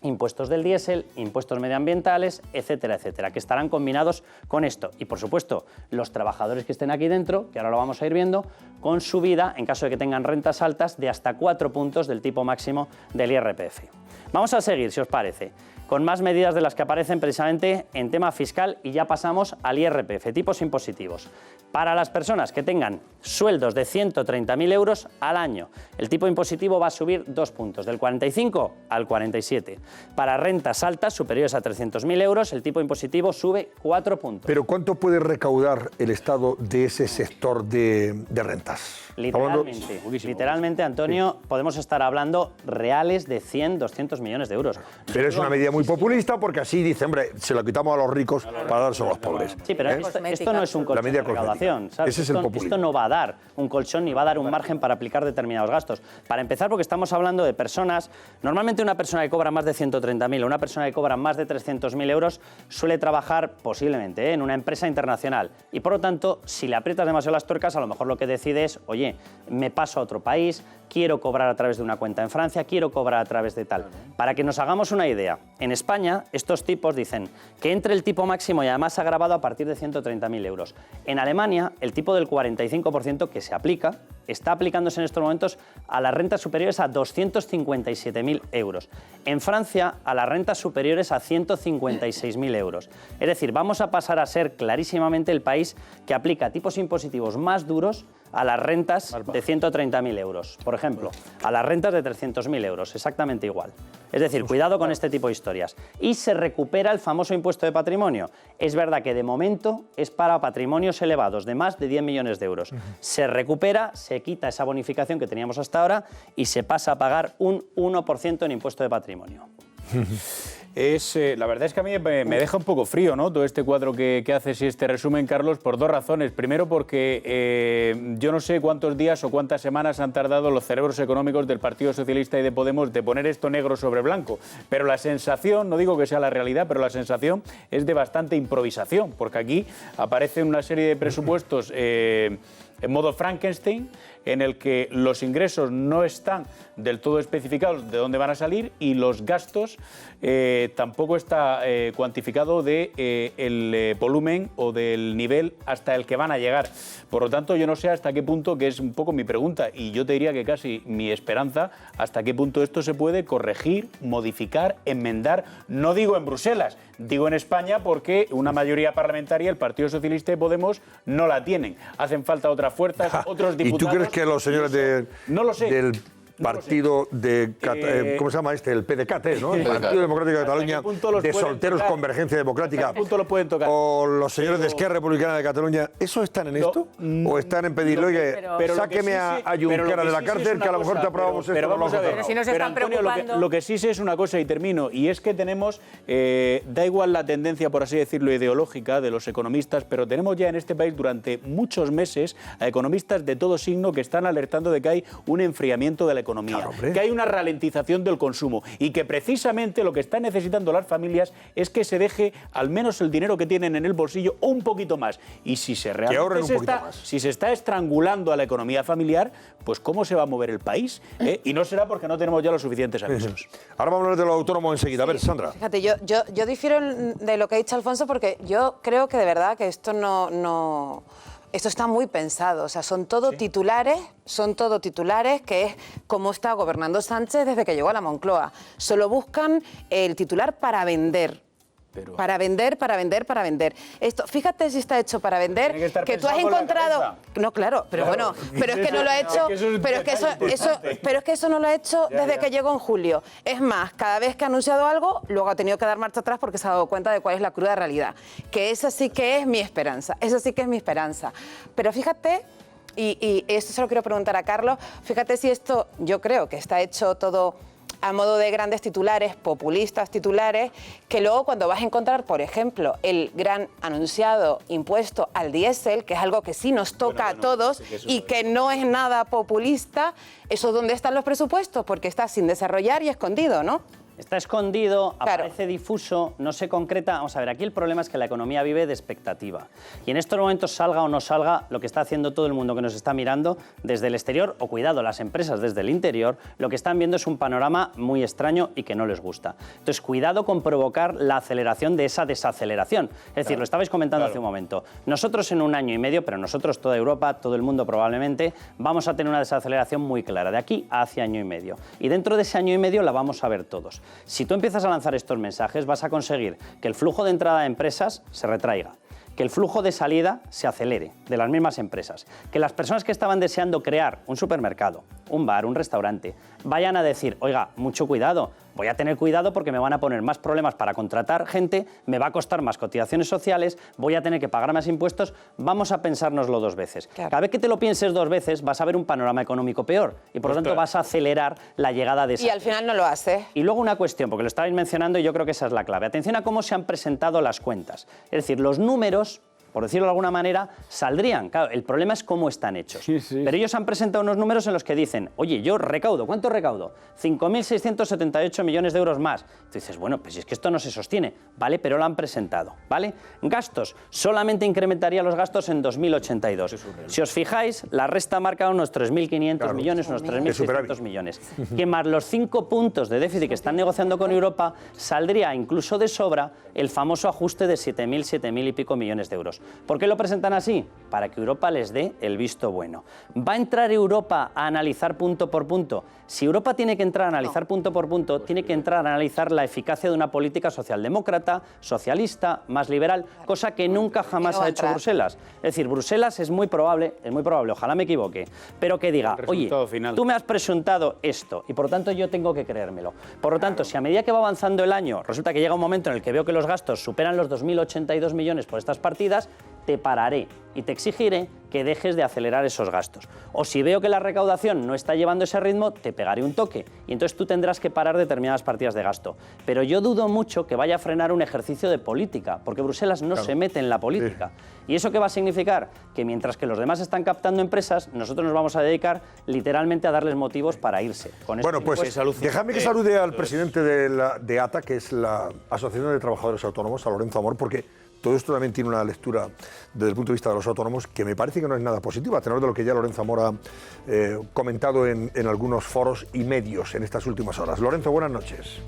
impuestos del diésel, impuestos medioambientales, etcétera, etcétera, que estarán combinados con esto. Y, por supuesto, los trabajadores que estén aquí dentro, que ahora lo vamos a ir viendo, con subida, en caso de que tengan rentas altas, de hasta 4 puntos del tipo máximo del IRPF. Vamos a seguir, si os parece, con más medidas de las que aparecen precisamente en tema fiscal y ya pasamos al IRPF, tipos impositivos. Para las personas que tengan sueldos de 130.000 euros al año, el tipo impositivo va a subir 2 puntos, del 45 al 47. Para rentas altas superiores a 300.000 euros, el tipo impositivo sube 4 puntos. ¿Pero cuánto puede recaudar el Estado de ese sector de rentas? Literalmente, Antonio, podemos estar hablando reales de 100, 200 millones de euros. Pero es una medida muy populista porque así dice, hombre, se lo quitamos a los ricos para dárselo a los pobres. Sí, pero esto no es un colchón de recaudación, ¿sabes? Ese es el populismo. Esto no va a dar un colchón ni va a dar un margen para aplicar determinados gastos. Para empezar, porque estamos hablando de personas, normalmente una persona que cobra más de 130.000 o una persona que cobra más de 300.000 euros suele trabajar posiblemente en una empresa internacional y por lo tanto, si le aprietas demasiado las tuercas, a lo mejor lo que decide es, oye, me paso a otro país, quiero cobrar a través de una cuenta en Francia, quiero cobrar a través de tal. Para que nos hagamos una idea, en España estos tipos dicen que entre el tipo máximo y además agravado a partir de 130.000 euros. En Alemania, el tipo del 45% que se aplica está aplicándose en estos momentos a las rentas superiores a 257.000 euros. En Francia, a las rentas superiores a 156.000 euros. Es decir, vamos a pasar a ser clarísimamente el país que aplica tipos impositivos más duros a las rentas de 130.000 euros, por ejemplo, a las rentas de 300.000 euros, exactamente igual. Es decir, cuidado con este tipo de historias. Y se recupera el famoso impuesto de patrimonio. Es verdad que de momento es para patrimonios elevados de más de 10 millones de euros. Se recupera, se quita esa bonificación que teníamos hasta ahora y se pasa a pagar un 1% en impuesto de patrimonio. La verdad es que a mí me deja un poco frío, ¿no?, todo este cuadro que haces y este resumen, Carlos, por dos razones. Primero, porque yo no sé cuántos días o cuántas semanas han tardado los cerebros económicos del Partido Socialista y de Podemos de poner esto negro sobre blanco. Pero la sensación, no digo que sea la realidad, pero la sensación es de bastante improvisación, porque aquí aparecen una serie de presupuestos en modo Frankenstein, en el que los ingresos no están del todo especificados de dónde van a salir y los gastos tampoco está cuantificado el volumen o del nivel hasta el que van a llegar. Por lo tanto, yo no sé hasta qué punto, que es un poco mi pregunta, y yo te diría que casi mi esperanza, hasta qué punto esto se puede corregir, modificar, enmendar, no digo en Bruselas, digo en España, porque una mayoría parlamentaria, el Partido Socialista y Podemos, no la tienen. Hacen falta otras fuerzas, otros diputados. ¿Y tú crees que los señores no lo sé. del partido de... ¿Cómo se llama este? El PDCAT, ¿no? El Partido Democrático de Cataluña, de Solteros Convergencia Democrática. ¿Hasta qué punto lo pueden tocar? O los señores de Esquerra Republicana de Cataluña, ¿eso están en esto? ¿O están en pedirle, oye, sáqueme a Junquera de la cárcel, que a lo mejor te aprobamos esto? Pero vamos a ver, pero si no se están preocupando... lo que sí sé es una cosa, y termino, y es que tenemos, da igual la tendencia, por así decirlo, ideológica de los economistas, pero tenemos ya en este país durante muchos meses a economistas de todo signo que están alertando de que hay un enfriamiento de la economía, claro, que hay una ralentización del consumo y que precisamente lo que están necesitando las familias es que se deje al menos el dinero que tienen en el bolsillo o un poquito más. Y si se realmente se está estrangulando a la economía familiar, pues ¿cómo se va a mover el país? Y no será porque no tenemos ya los suficientes avisos. Ahora vamos a hablar de lo autónomo enseguida. A ver, Sandra. Fíjate, yo difiero de lo que ha dicho Alfonso, porque yo creo que de verdad que esto esto está muy pensado, o sea, son todo titulares, que es cómo está gobernando Sánchez desde que llegó a la Moncloa. Solo buscan el titular para vender. Para vender. Esto, fíjate si está hecho para vender, que tú has encontrado... No, claro, pero bueno, pero es que no lo ha hecho... Pero es que eso no lo ha hecho desde que llegó en julio. Es más, cada vez que ha anunciado algo, luego ha tenido que dar marcha atrás porque se ha dado cuenta de cuál es la cruda realidad. Que esa sí que es mi esperanza, Pero fíjate... Y esto se lo quiero preguntar a Carlos, fíjate si esto, yo creo que está hecho todo a modo de grandes titulares, populistas titulares, que luego cuando vas a encontrar, por ejemplo, el gran anunciado impuesto al diésel, que es algo que sí nos toca a todos y que no es nada populista, ¿eso dónde están los presupuestos? Porque está sin desarrollar y escondido, ¿no? Está escondido, aparece difuso, no se concreta. Vamos a ver, aquí el problema es que la economía vive de expectativa. Y en estos momentos, salga o no salga, lo que está haciendo todo el mundo que nos está mirando desde el exterior, o cuidado, las empresas desde el interior, lo que están viendo es un panorama muy extraño y que no les gusta. Entonces, cuidado con provocar la aceleración de esa desaceleración. Es decir, lo estabais comentando hace un momento. Nosotros en un año y medio, pero nosotros toda Europa, todo el mundo probablemente, vamos a tener una desaceleración muy clara, de aquí a hacia año y medio. Y dentro de ese año y medio la vamos a ver todos. Si tú empiezas a lanzar estos mensajes, vas a conseguir que el flujo de entrada de empresas se retraiga, que el flujo de salida se acelere de las mismas empresas, que las personas que estaban deseando crear un supermercado, un bar, un restaurante, vayan a decir, oiga, mucho cuidado, voy a tener cuidado porque me van a poner más problemas para contratar gente, me va a costar más cotizaciones sociales, voy a tener que pagar más impuestos, vamos a pensárnoslo dos veces. Claro. Cada vez que te lo pienses dos veces vas a ver un panorama económico peor y por lo tanto vas a acelerar la llegada de esa... Y al final no lo hace. Y luego una cuestión, porque lo estabais mencionando y yo creo que esa es la clave. Atención a cómo se han presentado las cuentas. Es decir, los números, por decirlo de alguna manera, saldrían. Claro, el problema es cómo están hechos. Pero ellos han presentado unos números en los que dicen, oye, yo recaudo, ¿cuánto recaudo? 5.678 millones de euros más. Tú dices, bueno, pues si es que esto no se sostiene, ¿vale? Pero lo han presentado, ¿vale? Gastos, solamente incrementaría los gastos en 2082. Si os fijáis, la resta marca unos 3.500 millones, unos 3.600 millones. Que más los 5 puntos de déficit que están negociando con Europa, saldría incluso de sobra el famoso ajuste de 7.000 y pico millones de euros. ¿Por qué lo presentan así? Para que Europa les dé el visto bueno. ¿Va a entrar Europa a analizar punto por punto? Si Europa tiene que entrar a analizar punto por punto, tiene que entrar a analizar la eficacia de una política socialdemócrata, socialista, más liberal, cosa que nunca jamás ha hecho Bruselas. Es decir, Bruselas es muy probable, ojalá me equivoque, pero que diga, oye, tú me has presentado esto y por lo tanto yo tengo que creérmelo. Por lo tanto, si a medida que va avanzando el año resulta que llega un momento en el que veo que los gastos superan los 2.082 millones por estas partidas, te pararé y te exigiré que dejes de acelerar esos gastos. O si veo que la recaudación no está llevando ese ritmo, te pegaré un toque y entonces tú tendrás que parar determinadas partidas de gasto. Pero yo dudo mucho que vaya a frenar un ejercicio de política, porque Bruselas no se mete en la política. ¿Y eso qué va a significar? Que mientras que los demás están captando empresas, nosotros nos vamos a dedicar literalmente a darles motivos para irse. Bueno, pues déjame que salude al presidente de ATA, que es la Asociación de Trabajadores Autónomos, a Lorenzo Amor, porque todo esto también tiene una lectura desde el punto de vista de los autónomos que me parece que no es nada positiva, a tenor de lo que ya Lorenzo Amor ha comentado en algunos foros y medios en estas últimas horas. Lorenzo, buenas noches.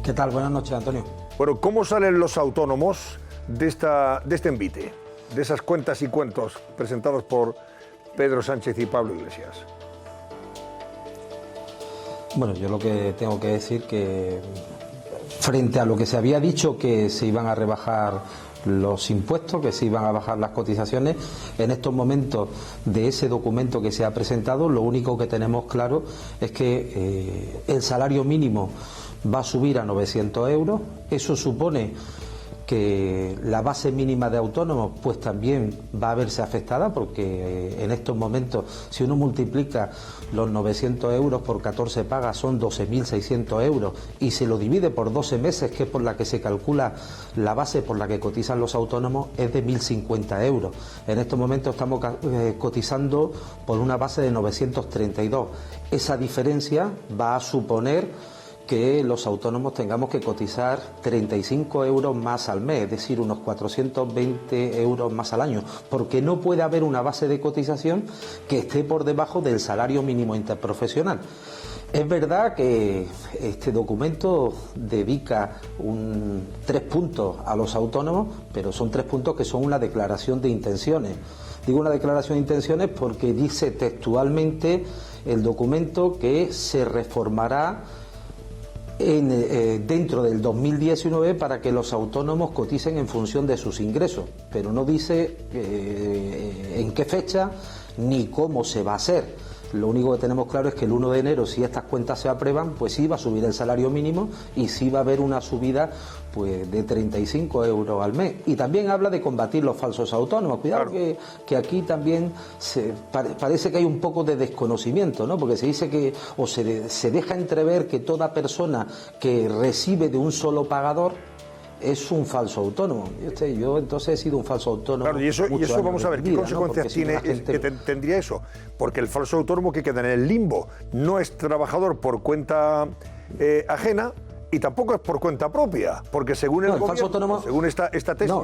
¿Qué tal? Buenas noches, Antonio. Bueno, ¿cómo salen los autónomos de este envite, de esas cuentas y cuentos presentados por Pedro Sánchez y Pablo Iglesias? Bueno, yo lo que tengo que decir que frente a lo que se había dicho que se iban a rebajar los impuestos, que se iban a bajar las cotizaciones, en estos momentos de ese documento que se ha presentado, lo único que tenemos claro es que el salario mínimo va a subir a 900 euros, eso supone que la base mínima de autónomos pues también va a verse afectada porque en estos momentos si uno multiplica los 900 euros por 14 pagas son 12.600 euros y se lo divide por 12 meses, que es por la que se calcula la base por la que cotizan los autónomos, es de 1.050 euros. En estos momentos estamos cotizando por una base de 932. Esa diferencia va a suponer que los autónomos tengamos que cotizar 35 euros más al mes, es decir, unos 420 euros más al año, porque no puede haber una base de cotización que esté por debajo del salario mínimo interprofesional. Es verdad que este documento dedica 3 puntos a los autónomos, pero son 3 puntos que son una declaración de intenciones. Digo una declaración de intenciones porque dice textualmente el documento que se reformará dentro del 2019 para que los autónomos coticen en función de sus ingresos, pero no dice en qué fecha ni cómo se va a hacer. Lo único que tenemos claro es que el 1 de enero, si estas cuentas se aprueban, pues sí va a subir el salario mínimo y sí va a haber una subida pues de 35 euros al mes. Y también habla de combatir los falsos autónomos. Cuidado, claro, que aquí también parece que hay un poco de desconocimiento, ¿no? Porque se dice que, o se deja entrever que toda persona que recibe de un solo pagador es un falso autónomo. Yo entonces he sido un falso autónomo. Claro, y eso vamos a ver, ¿qué consecuencias tiene que tendría eso? Porque el falso autónomo que queda en el limbo no es trabajador por cuenta ajena y tampoco es por cuenta propia, porque según el gobierno, autónomo, según esta tesis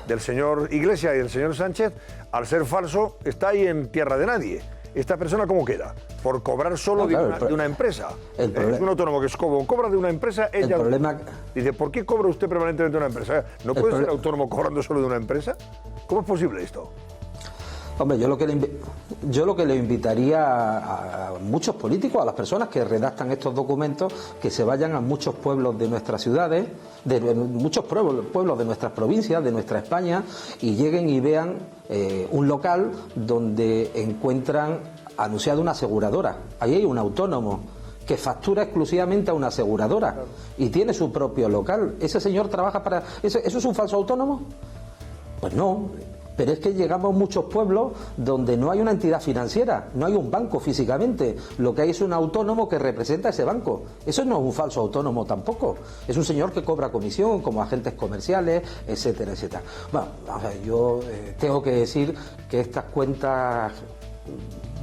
del señor Iglesias y del señor Sánchez, al ser falso está ahí en tierra de nadie. ¿Esta persona cómo queda? Por cobrar solo de una empresa. Es un autónomo que cobra de una empresa, ella dice, ¿por qué cobra usted permanentemente de una empresa? ¿No puede ser autónomo cobrando solo de una empresa? ¿Cómo es posible esto? Hombre, yo lo que le invitaría a muchos políticos, a las personas que redactan estos documentos, que se vayan a muchos pueblos de nuestras ciudades, de muchos pueblos de nuestras provincias, de nuestra España, y lleguen y vean un local donde encuentran anunciada una aseguradora. Ahí hay un autónomo que factura exclusivamente a una aseguradora y tiene su propio local. ¿Ese señor trabaja para...? ¿Eso es un falso autónomo? Pues no. Pero es que llegamos a muchos pueblos donde no hay una entidad financiera, no hay un banco físicamente, lo que hay es un autónomo que representa a ese banco. Eso no es un falso autónomo tampoco, es un señor que cobra comisión como agentes comerciales, etcétera, etcétera. Bueno, yo tengo que decir que estas cuentas...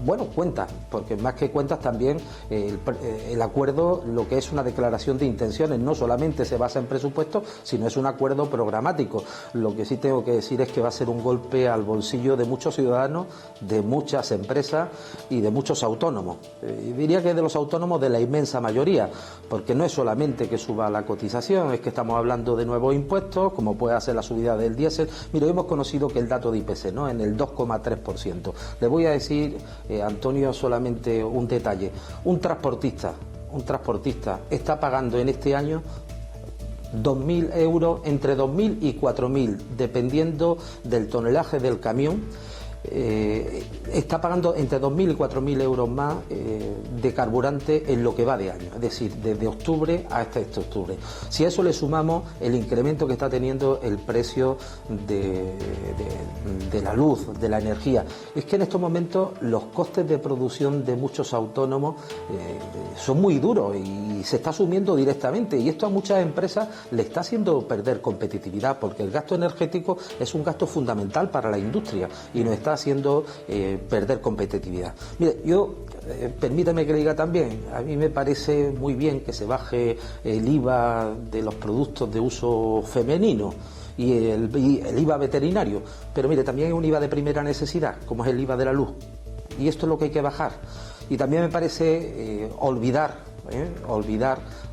Bueno, cuentas, porque más que cuentas también el acuerdo, lo que es una declaración de intenciones, no solamente se basa en presupuestos, sino es un acuerdo programático. Lo que sí tengo que decir es que va a ser un golpe al bolsillo de muchos ciudadanos, de muchas empresas y de muchos autónomos. Diría que de los autónomos de la inmensa mayoría, porque no es solamente que suba la cotización, es que estamos hablando de nuevos impuestos, como puede ser la subida del diésel. Mira, hemos conocido que el dato de IPC, ¿no?, en el 2,3%. Le voy a decir... Antonio, solamente un detalle. Un transportista está pagando en este año 2.000 euros, entre 2.000 y 4.000, dependiendo del tonelaje del camión. Está pagando entre 2.000 y 4.000 euros más de carburante en lo que va de año, es decir, desde octubre hasta este octubre. Si a eso le sumamos el incremento que está teniendo el precio de la luz, de la energía, es que en estos momentos los costes de producción de muchos autónomos son muy duros y se está asumiendo directamente, y esto a muchas empresas le está haciendo perder competitividad, porque el gasto energético es un gasto fundamental para la industria y nos está está haciendo perder competitividad. Mire, yo, permítame que le diga también, a mí me parece muy bien que se baje el IVA de los productos de uso femenino y el IVA veterinario, pero mire, también hay un IVA de primera necesidad, como es el IVA de la luz, y esto es lo que hay que bajar. Y también me parece olvidar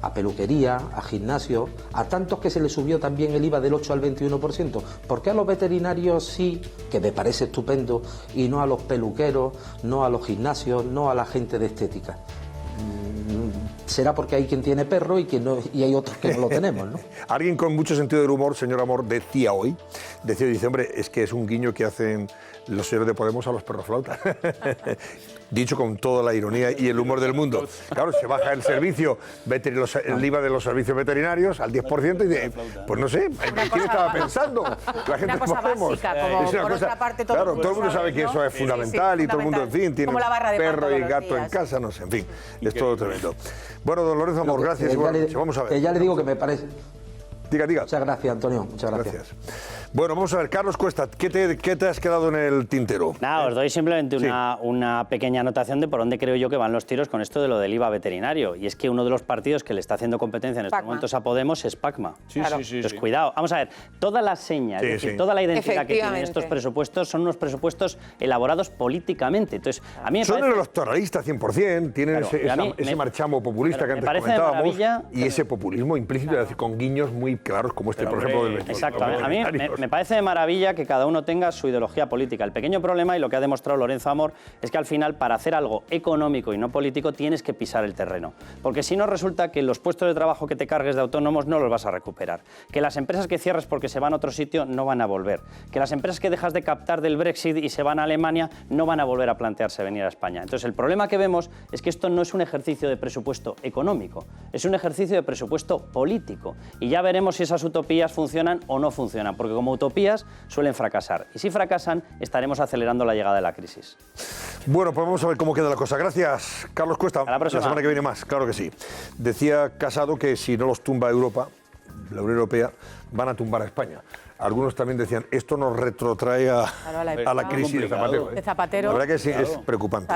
a peluquería, a gimnasio, a tantos que se les subió también el IVA del 8 al 21%. ¿Por qué a los veterinarios sí, que me parece estupendo, y no a los peluqueros, no a los gimnasios, no a la gente de estética? Será porque hay quien tiene perro y hay otros que no lo tenemos, ¿no? Alguien con mucho sentido del humor, señor Amor, dice, hombre, es que es un guiño que hacen los señores de Podemos a los perros flautas. Dicho con toda la ironía y el humor del mundo. Claro, se baja el servicio, el IVA de los servicios veterinarios al 10% y dice, pues no sé, ¿quién estaba pensando? La gente una cosa Podemos. básica, como por otra parte todo claro, todo el mundo sabe que eso es fundamental y todo el mundo, en fin, tiene perro y gato en casa, no sé, en fin, es todo tremendo. Bueno, don Lorenzo Amor, gracias. Vamos a ver. Ya le digo que me parece... Diga. Muchas gracias, Antonio. Muchas gracias. Bueno, vamos a ver, Carlos Cuesta, ¿qué te has quedado en el tintero? Nada, os doy simplemente una pequeña anotación de por dónde creo yo que van los tiros con esto de lo del IVA veterinario. Y es que uno de los partidos que le está haciendo competencia en estos momentos a Podemos es PACMA. Entonces, cuidado. Vamos a ver, toda la seña, es decir, toda la identidad que tienen estos presupuestos son unos presupuestos elaborados políticamente. Entonces, a mí me son electoralistas 100%, tienen ese marchamo populista que antes comentábamos, y ese populismo implícito, es decir, con guiños muy claros como este, por ejemplo, del 22. Exacto. A mí me parece de maravilla que cada uno tenga su ideología política. El pequeño problema, y lo que ha demostrado Lorenzo Amor, es que al final, para hacer algo económico y no político, tienes que pisar el terreno. Porque si no, resulta que los puestos de trabajo que te cargues de autónomos no los vas a recuperar. Que las empresas que cierres porque se van a otro sitio no van a volver. Que las empresas que dejas de captar del Brexit y se van a Alemania no van a volver a plantearse venir a España. Entonces, el problema que vemos es que esto no es un ejercicio de presupuesto económico, es un ejercicio de presupuesto político. Y ya veremos si esas utopías funcionan o no funcionan, porque como utopías suelen fracasar. Y si fracasan, estaremos acelerando la llegada de la crisis. Bueno, pues vamos a ver cómo queda la cosa. Gracias, Carlos Cuesta. Hasta la próxima. La semana que viene más, claro que sí. Decía Casado que si no los tumba Europa, la Unión Europea, van a tumbar a España. Algunos también decían, esto nos retrotrae a la crisis de Zapatero. De Zapatero. La verdad que sí, es preocupante.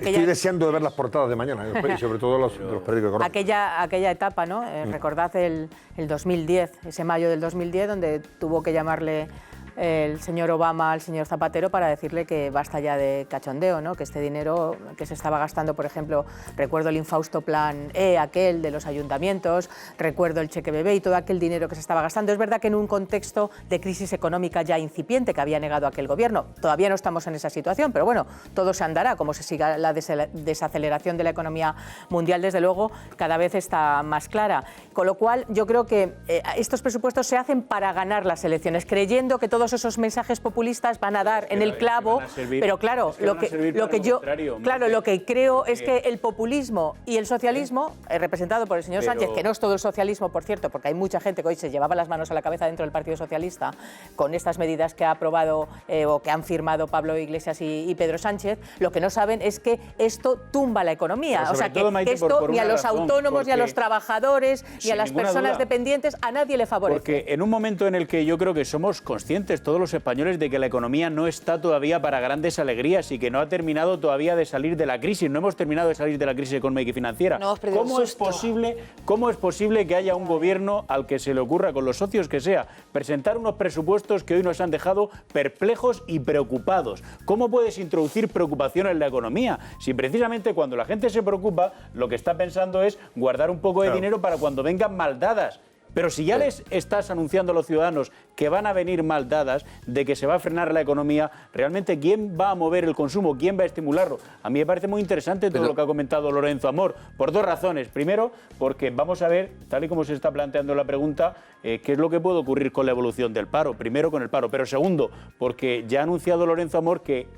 Estoy deseando de ver las portadas de mañana, y sobre todo los periódicos económicos. Aquella etapa, ¿no? Recordad el 2010, ese mayo del 2010, donde tuvo que llamarle el señor Obama al señor Zapatero para decirle que basta ya de cachondeo, ¿no? Que este dinero que se estaba gastando, por ejemplo, recuerdo el infausto plan aquel de los ayuntamientos, recuerdo el cheque bebé y todo aquel dinero que se estaba gastando. Es verdad que en un contexto de crisis económica ya incipiente que había negado aquel gobierno. Todavía no estamos en esa situación, pero bueno, todo se andará. Como se siga la desaceleración de la economía mundial, desde luego, cada vez está más clara. Con lo cual, yo creo que estos presupuestos se hacen para ganar las elecciones, creyendo que todos esos mensajes populistas van a dar en el clavo, pero claro, lo que creo es que el populismo y el socialismo, representado por el señor Sánchez, que no es todo el socialismo, por cierto, porque hay mucha gente que hoy se llevaba las manos a la cabeza dentro del Partido Socialista con estas medidas que ha aprobado o que han firmado Pablo Iglesias y Pedro Sánchez, lo que no saben es que esto tumba la economía. O sea, que esto ni a los autónomos, ni a los trabajadores, ni a las personas dependientes, a nadie le favorece. Porque en un momento en el que yo creo que somos conscientes todos los españoles de que la economía no está todavía para grandes alegrías y que no ha terminado todavía de salir de la crisis, no hemos terminado de salir de la crisis económica y financiera. ¿Cómo es posible que haya un gobierno al que se le ocurra, con los socios que sea, presentar unos presupuestos que hoy nos han dejado perplejos y preocupados? ¿Cómo puedes introducir preocupación en la economía si precisamente cuando la gente se preocupa lo que está pensando es guardar un poco de dinero para cuando vengan mal dadas? Pero si ya les estás anunciando a los ciudadanos que van a venir mal dadas, de que se va a frenar la economía, realmente ¿quién va a mover el consumo? ¿Quién va a estimularlo? A mí me parece muy interesante todo lo que ha comentado Lorenzo Amor, por dos razones. Primero, porque vamos a ver, tal y como se está planteando la pregunta, qué es lo que puede ocurrir con la evolución del paro. Primero, con el paro. Pero segundo, porque ya ha anunciado Lorenzo Amor que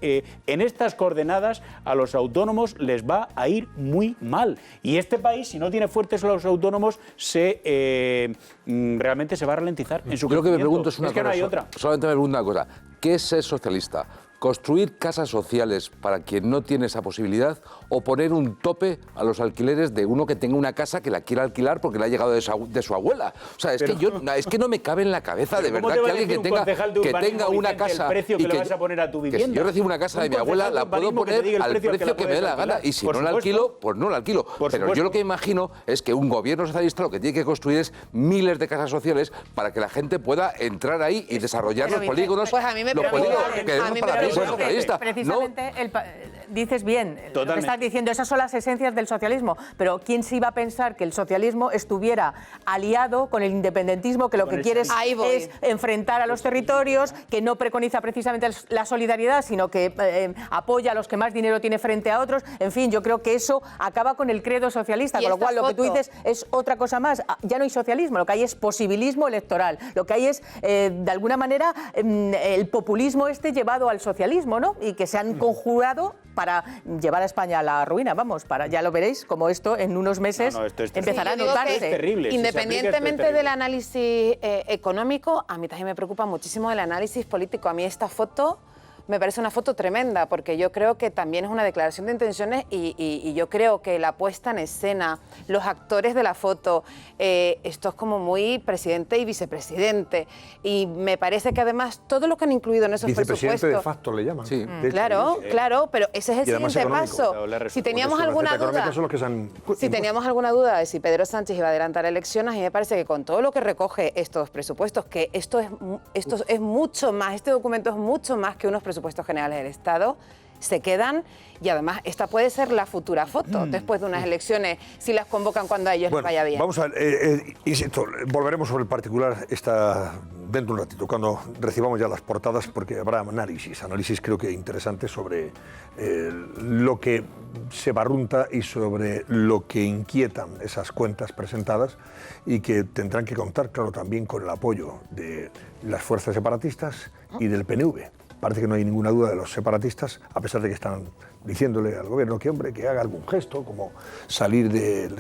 en estas coordenadas a los autónomos les va a ir muy mal. Y este país, si no tiene fuertes a los autónomos, realmente se va a ralentizar en su Creo que me pregunto es una cosa, no hay otra. Solamente me pregunto una cosa. ¿Qué es ser socialista? construir casas sociales para quien no tiene esa posibilidad o poner un tope a los alquileres de uno que tenga una casa que la quiera alquilar porque le ha llegado de su abuela. O sea, es que no me cabe en la cabeza de verdad que alguien que tenga una casa el precio que le vas a poner a tu vivienda. Si yo recibo una casa de mi abuela, la puedo poner al precio que me dé la gana. Y si no la alquilo, pues no la alquilo. Pero yo lo que imagino es que un gobierno socialista lo que tiene que construir es miles de casas sociales para que la gente pueda entrar ahí y desarrollar los polígonos. Pues a mí me preocupa. Precisamente, dices bien, lo que estás diciendo, esas son las esencias del socialismo, pero ¿quién se iba a pensar que el socialismo estuviera aliado con el independentismo, que lo que quiere es enfrentar a los territorios, que no preconiza precisamente la solidaridad, sino que apoya a los que más dinero tiene frente a otros? En fin, yo creo que eso acaba con el credo socialista, con lo cual lo que tú dices es otra cosa más. Ya no hay socialismo, lo que hay es posibilismo electoral, lo que hay es, de alguna manera, el populismo llevado al socialismo, ¿no? Y que se han conjurado para llevar a España a la ruina, vamos, ya lo veréis, como esto en unos meses empezará a notarse. Es terrible, independientemente del análisis económico, a mí también me preocupa muchísimo el análisis político. A mí esta foto me parece una foto tremenda, porque yo creo que también es una declaración de intenciones y yo creo que la puesta en escena, los actores de la foto, esto es como muy presidente y vicepresidente. Y me parece que además todo lo que han incluido en esos presupuestos... Vicepresidente de facto le llaman. Sí. Claro, pero ese es el siguiente paso. Si teníamos alguna duda de si Pedro Sánchez iba a adelantar elecciones, a mí me parece que con todo lo que recoge estos presupuestos, que esto es mucho más, este documento es mucho más que unos presupuestos generales del Estado, se quedan, y además esta puede ser la futura foto después de unas elecciones, si las convocan cuando a ellos les vaya bien. Vamos a ver, insisto, volveremos sobre el particular dentro de un ratito, cuando recibamos ya las portadas, porque habrá análisis creo que interesante sobre lo que se barrunta y sobre lo que inquietan esas cuentas presentadas, y que tendrán que contar, claro, también con el apoyo de las fuerzas separatistas y del PNV. Parece que no hay ninguna duda de los separatistas, a pesar de que están diciéndole al gobierno que haga algún gesto, como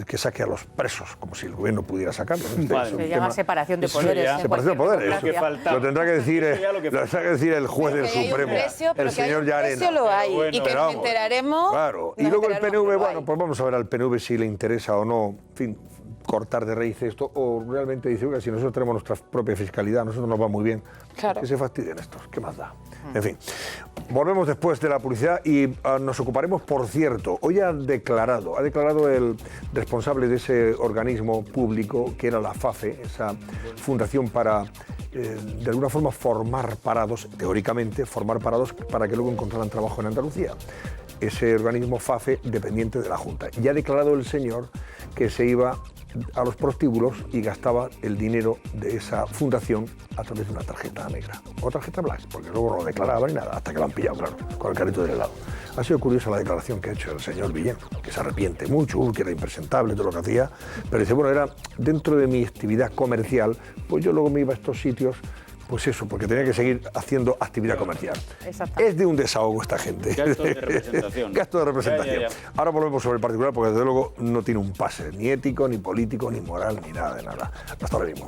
que saque a los presos, como si el gobierno pudiera sacarlos. Se llama separación de poderes. Separación de poderes. Lo tendrá que decir el juez del Supremo, el señor Llarena. Lo hay, y que nos enteraremos. Claro. Y luego el PNV, bueno, pues vamos a ver al PNV si le interesa o no, en fin, cortar de raíz esto, o realmente dice, oiga, si nosotros tenemos nuestra propia fiscalidad, a nosotros nos va muy bien, que se fastidien estos, ¿qué más da? En fin, volvemos después de la publicidad y nos ocuparemos, por cierto, hoy ha declarado el responsable de ese organismo público que era la FAFE, esa fundación para, de alguna forma, formar parados, teóricamente, para que luego encontraran trabajo en Andalucía. Ese organismo FAFE dependiente de la Junta. Ya ha declarado el señor que se iba a los prostíbulos y gastaba el dinero de esa fundación a través de una tarjeta negra o tarjeta black, porque luego no declaraba ni nada, hasta que lo han pillado, claro, con el carrito del helado. Ha sido curiosa la declaración que ha hecho el señor Villén, que se arrepiente mucho, que era impresentable todo lo que hacía, pero dice, bueno, era dentro de mi actividad comercial, pues yo luego me iba a estos sitios. Pues eso, porque tenía que seguir haciendo actividad comercial. Es de un desahogo esta gente. Gasto de representación. Gasto de representación. Ahora volvemos sobre el particular, porque desde luego no tiene un pase, ni ético, ni político, ni moral, ni nada de nada. Hasta ahora mismo.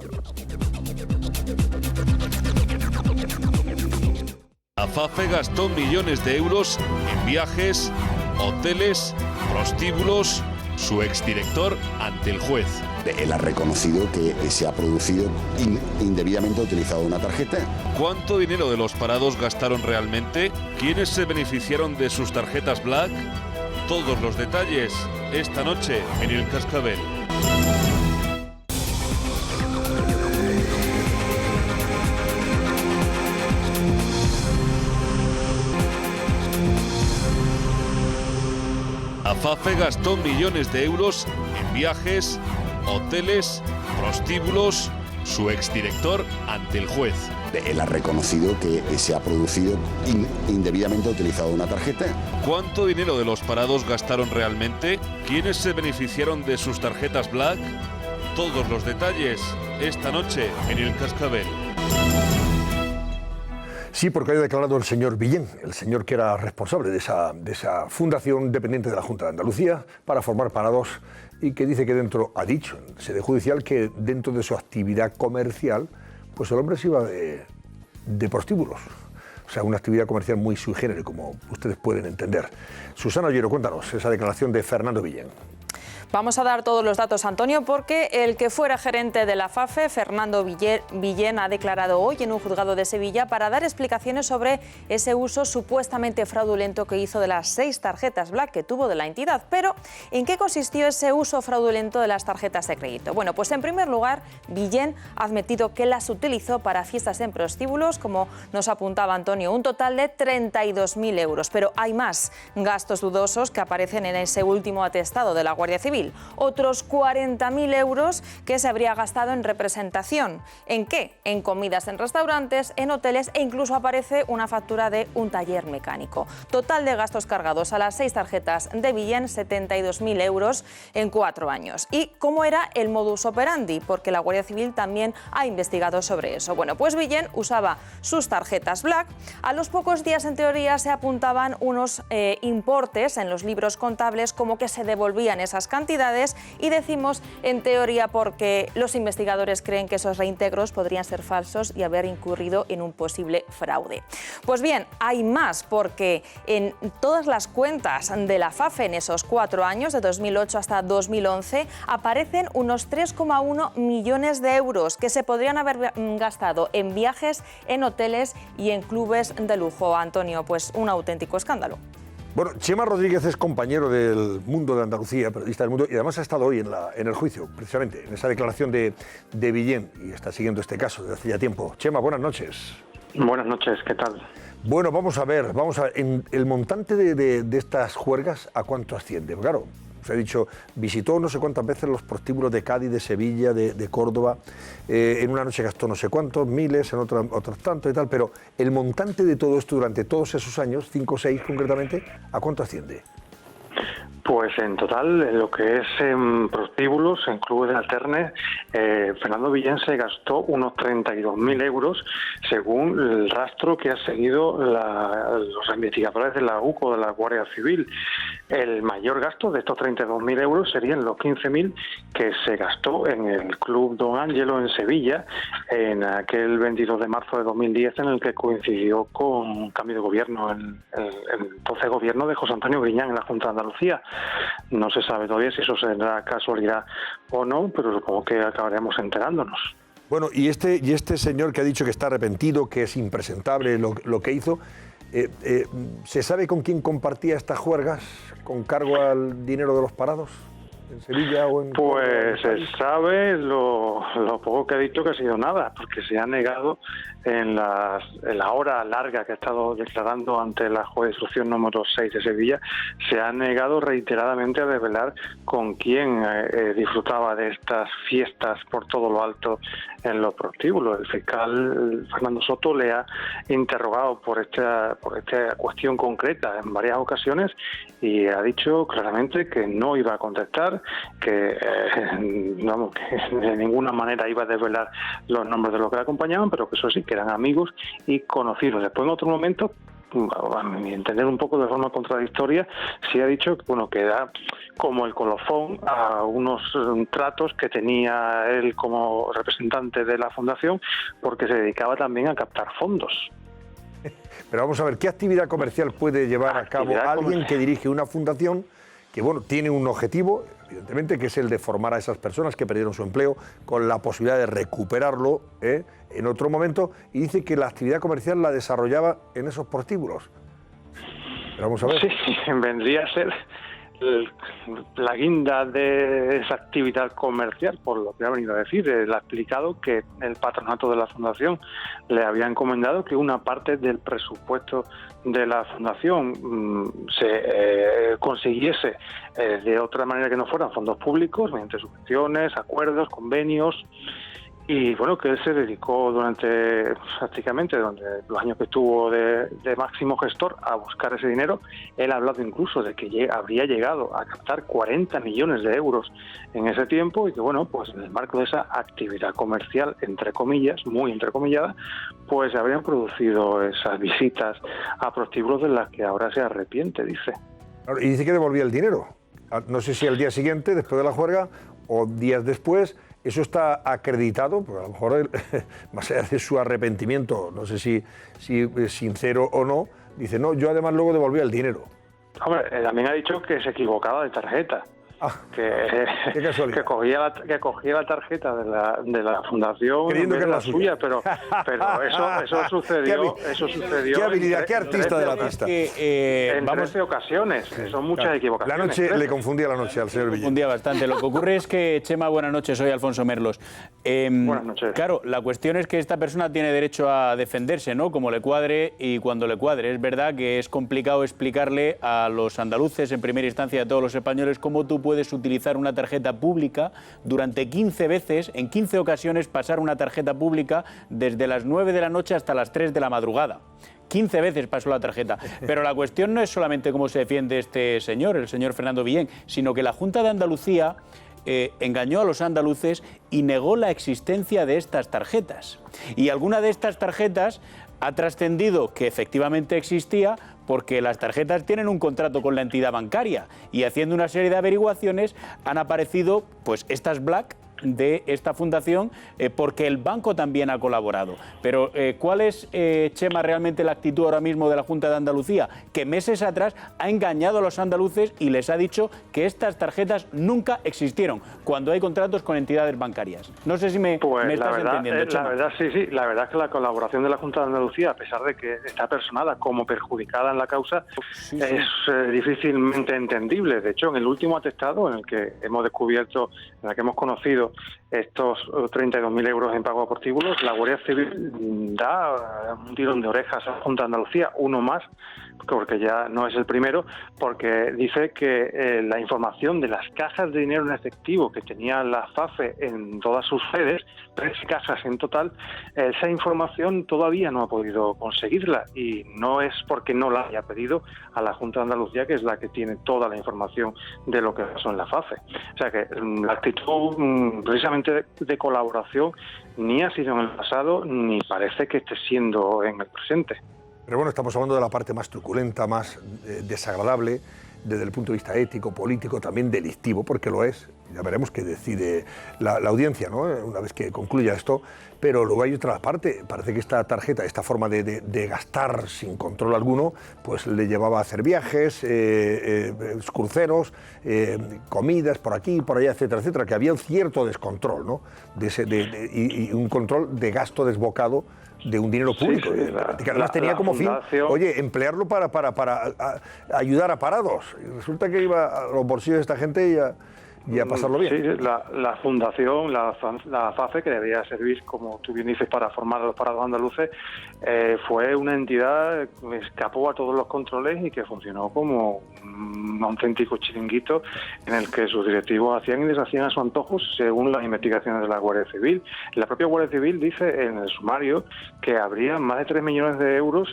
La FAFE gastó millones de euros en viajes, hoteles, prostíbulos. Su exdirector ante el juez. Él ha reconocido que se ha producido indebidamente utilizado una tarjeta. ¿Cuánto dinero de los parados gastaron realmente? ¿Quiénes se beneficiaron de sus tarjetas Black? Todos los detalles esta noche en El Cascabel. La FAFE gastó millones de euros en viajes, hoteles, prostíbulos. Su exdirector ante el juez. Él ha reconocido que se ha producido indebidamente utilizado una tarjeta. ¿Cuánto dinero de los parados gastaron realmente? ¿Quiénes se beneficiaron de sus tarjetas Black? Todos los detalles esta noche en El Cascabel. Sí, porque ha declarado el señor Villén, el señor que era responsable de esa fundación dependiente de la Junta de Andalucía para formar parados, y que dice que ha dicho en sede judicial que dentro de su actividad comercial, pues el hombre se iba de prostíbulos. O sea, una actividad comercial muy sui generis, como ustedes pueden entender. Susana Ollero, cuéntanos esa declaración de Fernando Villén. Vamos a dar todos los datos, Antonio, porque el que fuera gerente de la FAFE, Fernando Villén, ha declarado hoy en un juzgado de Sevilla para dar explicaciones sobre ese uso supuestamente fraudulento que hizo de las 6 tarjetas Black que tuvo de la entidad. Pero, ¿en qué consistió ese uso fraudulento de las tarjetas de crédito? Bueno, pues en primer lugar, Villén ha admitido que las utilizó para fiestas en prostíbulos, como nos apuntaba Antonio, un total de 32.000 euros. Pero hay más gastos dudosos que aparecen en ese último atestado de la Guardia Civil. Otros 40.000 euros que se habría gastado en representación. ¿En qué? En comidas en restaurantes, en hoteles e incluso aparece una factura de un taller mecánico. Total de gastos cargados a las 6 tarjetas de Villén, 72.000 euros en 4 años. ¿Y cómo era el modus operandi? Porque la Guardia Civil también ha investigado sobre eso. Bueno, pues Villén usaba sus tarjetas Black. A los pocos días, en teoría, se apuntaban unos importes en los libros contables, como que se devolvían esas cantidades, y decimos en teoría porque los investigadores creen que esos reintegros podrían ser falsos y haber incurrido en un posible fraude. Pues bien, hay más, porque en todas las cuentas de la FAFE en esos 4 años, de 2008 hasta 2011, aparecen unos 3,1 millones de euros que se podrían haber gastado en viajes, en hoteles y en clubes de lujo. Antonio, pues un auténtico escándalo. Bueno, Chema Rodríguez es compañero del Mundo de Andalucía, periodista del Mundo, y además ha estado hoy en el juicio, precisamente, en esa declaración de Villén, y está siguiendo este caso desde hace ya tiempo. Chema, buenas noches. Buenas noches, ¿qué tal? Bueno, vamos a ver, el montante de estas juergas, ¿a cuánto asciende? Claro, se ha dicho, visitó no sé cuántas veces los prostíbulos de Cádiz, de Sevilla, de Córdoba, en una noche gastó no sé cuántos, miles, en otros tantos y tal, pero el montante de todo esto durante todos esos años, 5 o 6 concretamente, ¿a cuánto asciende? Pues en total, en lo que es en prostíbulos, en clubes de alterne, Fernando Villén se gastó unos 32.000 euros, según el rastro que han seguido los investigadores de la UCO, de la Guardia Civil. El mayor gasto de estos 32.000 euros serían los 15.000 que se gastó en el Club Don Ángelo en Sevilla, en aquel 22 de marzo de 2010, en el que coincidió con cambio de gobierno, el entonces gobierno de José Antonio Griñán en la Junta de Andalucía. No se sabe todavía si eso será casualidad o no, pero supongo que acabaremos enterándonos. Bueno, y este señor que ha dicho que está arrepentido, que es impresentable lo que hizo, ¿se sabe con quién compartía estas juergas con cargo al dinero de los parados? ¿En Sevilla o en...? Pues se sabe lo poco que ha dicho, que ha sido nada, porque se ha negado en la hora larga que ha estado declarando ante la juez de instrucción número 6 de Sevilla, se ha negado reiteradamente a desvelar con quién disfrutaba de estas fiestas por todo lo alto en los prostíbulos. El fiscal Fernando Soto le ha interrogado por esta cuestión concreta en varias ocasiones y ha dicho claramente que no iba a contestar, que de ninguna manera iba a desvelar los nombres de los que le acompañaban, pero que eso sí, que eran amigos y conocidos. Después, en otro momento, a mi entender un poco de forma contradictoria, sí ha dicho que da como el colofón a unos tratos que tenía él como representante de la fundación, porque se dedicaba también a captar fondos. Pero vamos a ver, ¿qué actividad comercial puede llevar a cabo alguien que dirige una fundación que tiene un objetivo, evidentemente, que es el de formar a esas personas que perdieron su empleo, con la posibilidad de recuperarlo en otro momento, y dice que la actividad comercial la desarrollaba en esos prostíbulos? Pero vamos a ver. Sí, vendría a ser la guinda de esa actividad comercial, por lo que ha venido a decir. Él ha explicado que el patronato de la fundación le había encomendado que una parte del presupuesto de la fundación se consiguiese de otra manera que no fueran fondos públicos, mediante subvenciones, acuerdos, convenios. Y bueno, que él se dedicó prácticamente durante los años que estuvo de máximo gestor a buscar ese dinero. Él ha hablado incluso de que habría llegado a captar 40 millones de euros en ese tiempo y que pues en el marco de esa actividad comercial, entre comillas, muy entrecomillada, pues se habrían producido esas visitas a prostíbulos de las que ahora se arrepiente, dice. Y dice que devolvía el dinero. No sé si al día siguiente, después de la juerga, o días después, ¿Eso está acreditado? Pues a lo mejor, más allá de su arrepentimiento, no sé si sincero o no, dice, no, yo además luego devolví el dinero. Hombre, también ha dicho que se equivocaba de tarjeta. Que cogía la tarjeta de la fundación creyendo que era la suya, pero eso sucedió. Qué habilidad, qué artista de la pista. En 13 ocasiones, son muchas equivocaciones. La noche le confundía la noche al señor Villén. Confundía bastante. Lo que ocurre es que, Chema, buenas noches, soy Alfonso Merlos. Buenas noches. Claro, la cuestión es que esta persona tiene derecho a defenderse, ¿no? Como le cuadre y cuando le cuadre. Es verdad que es complicado explicarle a los andaluces, en primera instancia a todos los españoles, cómo tú puedes utilizar una tarjeta pública durante 15 veces, en 15 ocasiones pasar una tarjeta pública desde las 9 de la noche hasta las 3 de la madrugada. 15 veces pasó la tarjeta. Pero la cuestión no es solamente cómo se defiende este señor, el señor Fernando Villén, sino que la Junta de Andalucía engañó a los andaluces y negó la existencia de estas tarjetas. Y alguna de estas tarjetas ha trascendido que efectivamente existía porque las tarjetas tienen un contrato con la entidad bancaria y haciendo una serie de averiguaciones han aparecido pues estas Black de esta fundación porque el banco también ha colaborado. Pero ¿cuál es, Chema, realmente la actitud ahora mismo de la Junta de Andalucía? Que meses atrás ha engañado a los andaluces y les ha dicho que estas tarjetas nunca existieron cuando hay contratos con entidades bancarias. No sé si me estás entendiendo, Chema. La verdad, sí. La verdad es que la colaboración de la Junta de Andalucía, a pesar de que está personada como perjudicada en la causa, es difícilmente entendible. De hecho, en el último atestado en el que hemos descubierto, en el que hemos conocido estos 32.000 euros en pago a prostíbulos, la Guardia Civil da un tirón de orejas a la Junta de Andalucía, uno más, porque ya no es el primero, porque dice que la información de las cajas de dinero en efectivo que tenía la FAFE en todas sus sedes, 13 cajas en total, esa información todavía no ha podido conseguirla y no es porque no la haya pedido a la Junta de Andalucía, que es la que tiene toda la información de lo que pasó en la FAFE. O sea que la actitud precisamente de colaboración ni ha sido en el pasado ni parece que esté siendo en el presente. Pero bueno, estamos hablando de la parte más truculenta, más desagradable, desde el punto de vista ético, político, también delictivo, porque lo es. Ya veremos qué decide la audiencia, ¿no? Una vez que concluya esto. Pero luego hay otra parte. Parece que esta tarjeta, esta forma de gastar sin control alguno, pues le llevaba a hacer viajes, cruceros, comidas por aquí, por allá, etcétera, etcétera, que había un cierto descontrol, ¿no? Y un control de gasto desbocado de un dinero público, que además tenía como fin, emplearlo para ayudar a parados. Y resulta que iba a los bolsillos de esta gente y a pasarlo bien. Sí, la fundación, la FAFE, que debería servir, como tú bien dices, para formar a los parados andaluces, fue una entidad que escapó a todos los controles y que funcionó como un auténtico chiringuito en el que sus directivos hacían y deshacían a su antojo según las investigaciones de la Guardia Civil. La propia Guardia Civil dice en el sumario que habría más de 3 millones de euros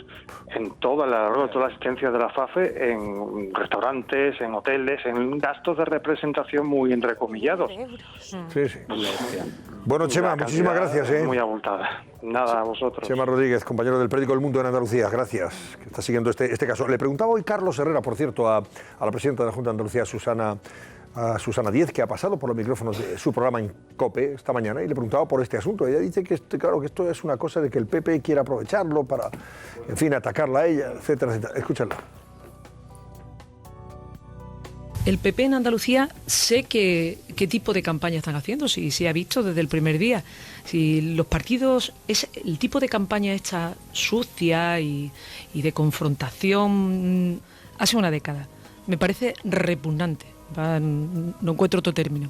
en toda la asistencia de la FAFE en restaurantes, en hoteles, en gastos de representación muy entrecomillados. Sí. Bueno, Chema, muchísimas gracias. Muy abultada. Nada, a vosotros. Chema Rodríguez, compañero del periódico El Mundo en Andalucía, gracias, que está siguiendo este caso. Le preguntaba hoy Carlos Herrera, por cierto, a la presidenta de la Junta de Andalucía, Susana Díez, que ha pasado por los micrófonos de su programa en COPE esta mañana, y le preguntaba por este asunto. Ella dice que, claro, que esto es una cosa de que el PP quiere aprovecharlo para, en fin, atacarla a ella, etcétera, etcétera. Escúchala. El PP en Andalucía sé qué tipo de campaña están haciendo, si se ha visto desde el primer día. Si los partidos, el tipo de campaña esta sucia y de confrontación hace una década, me parece repugnante, no encuentro otro término.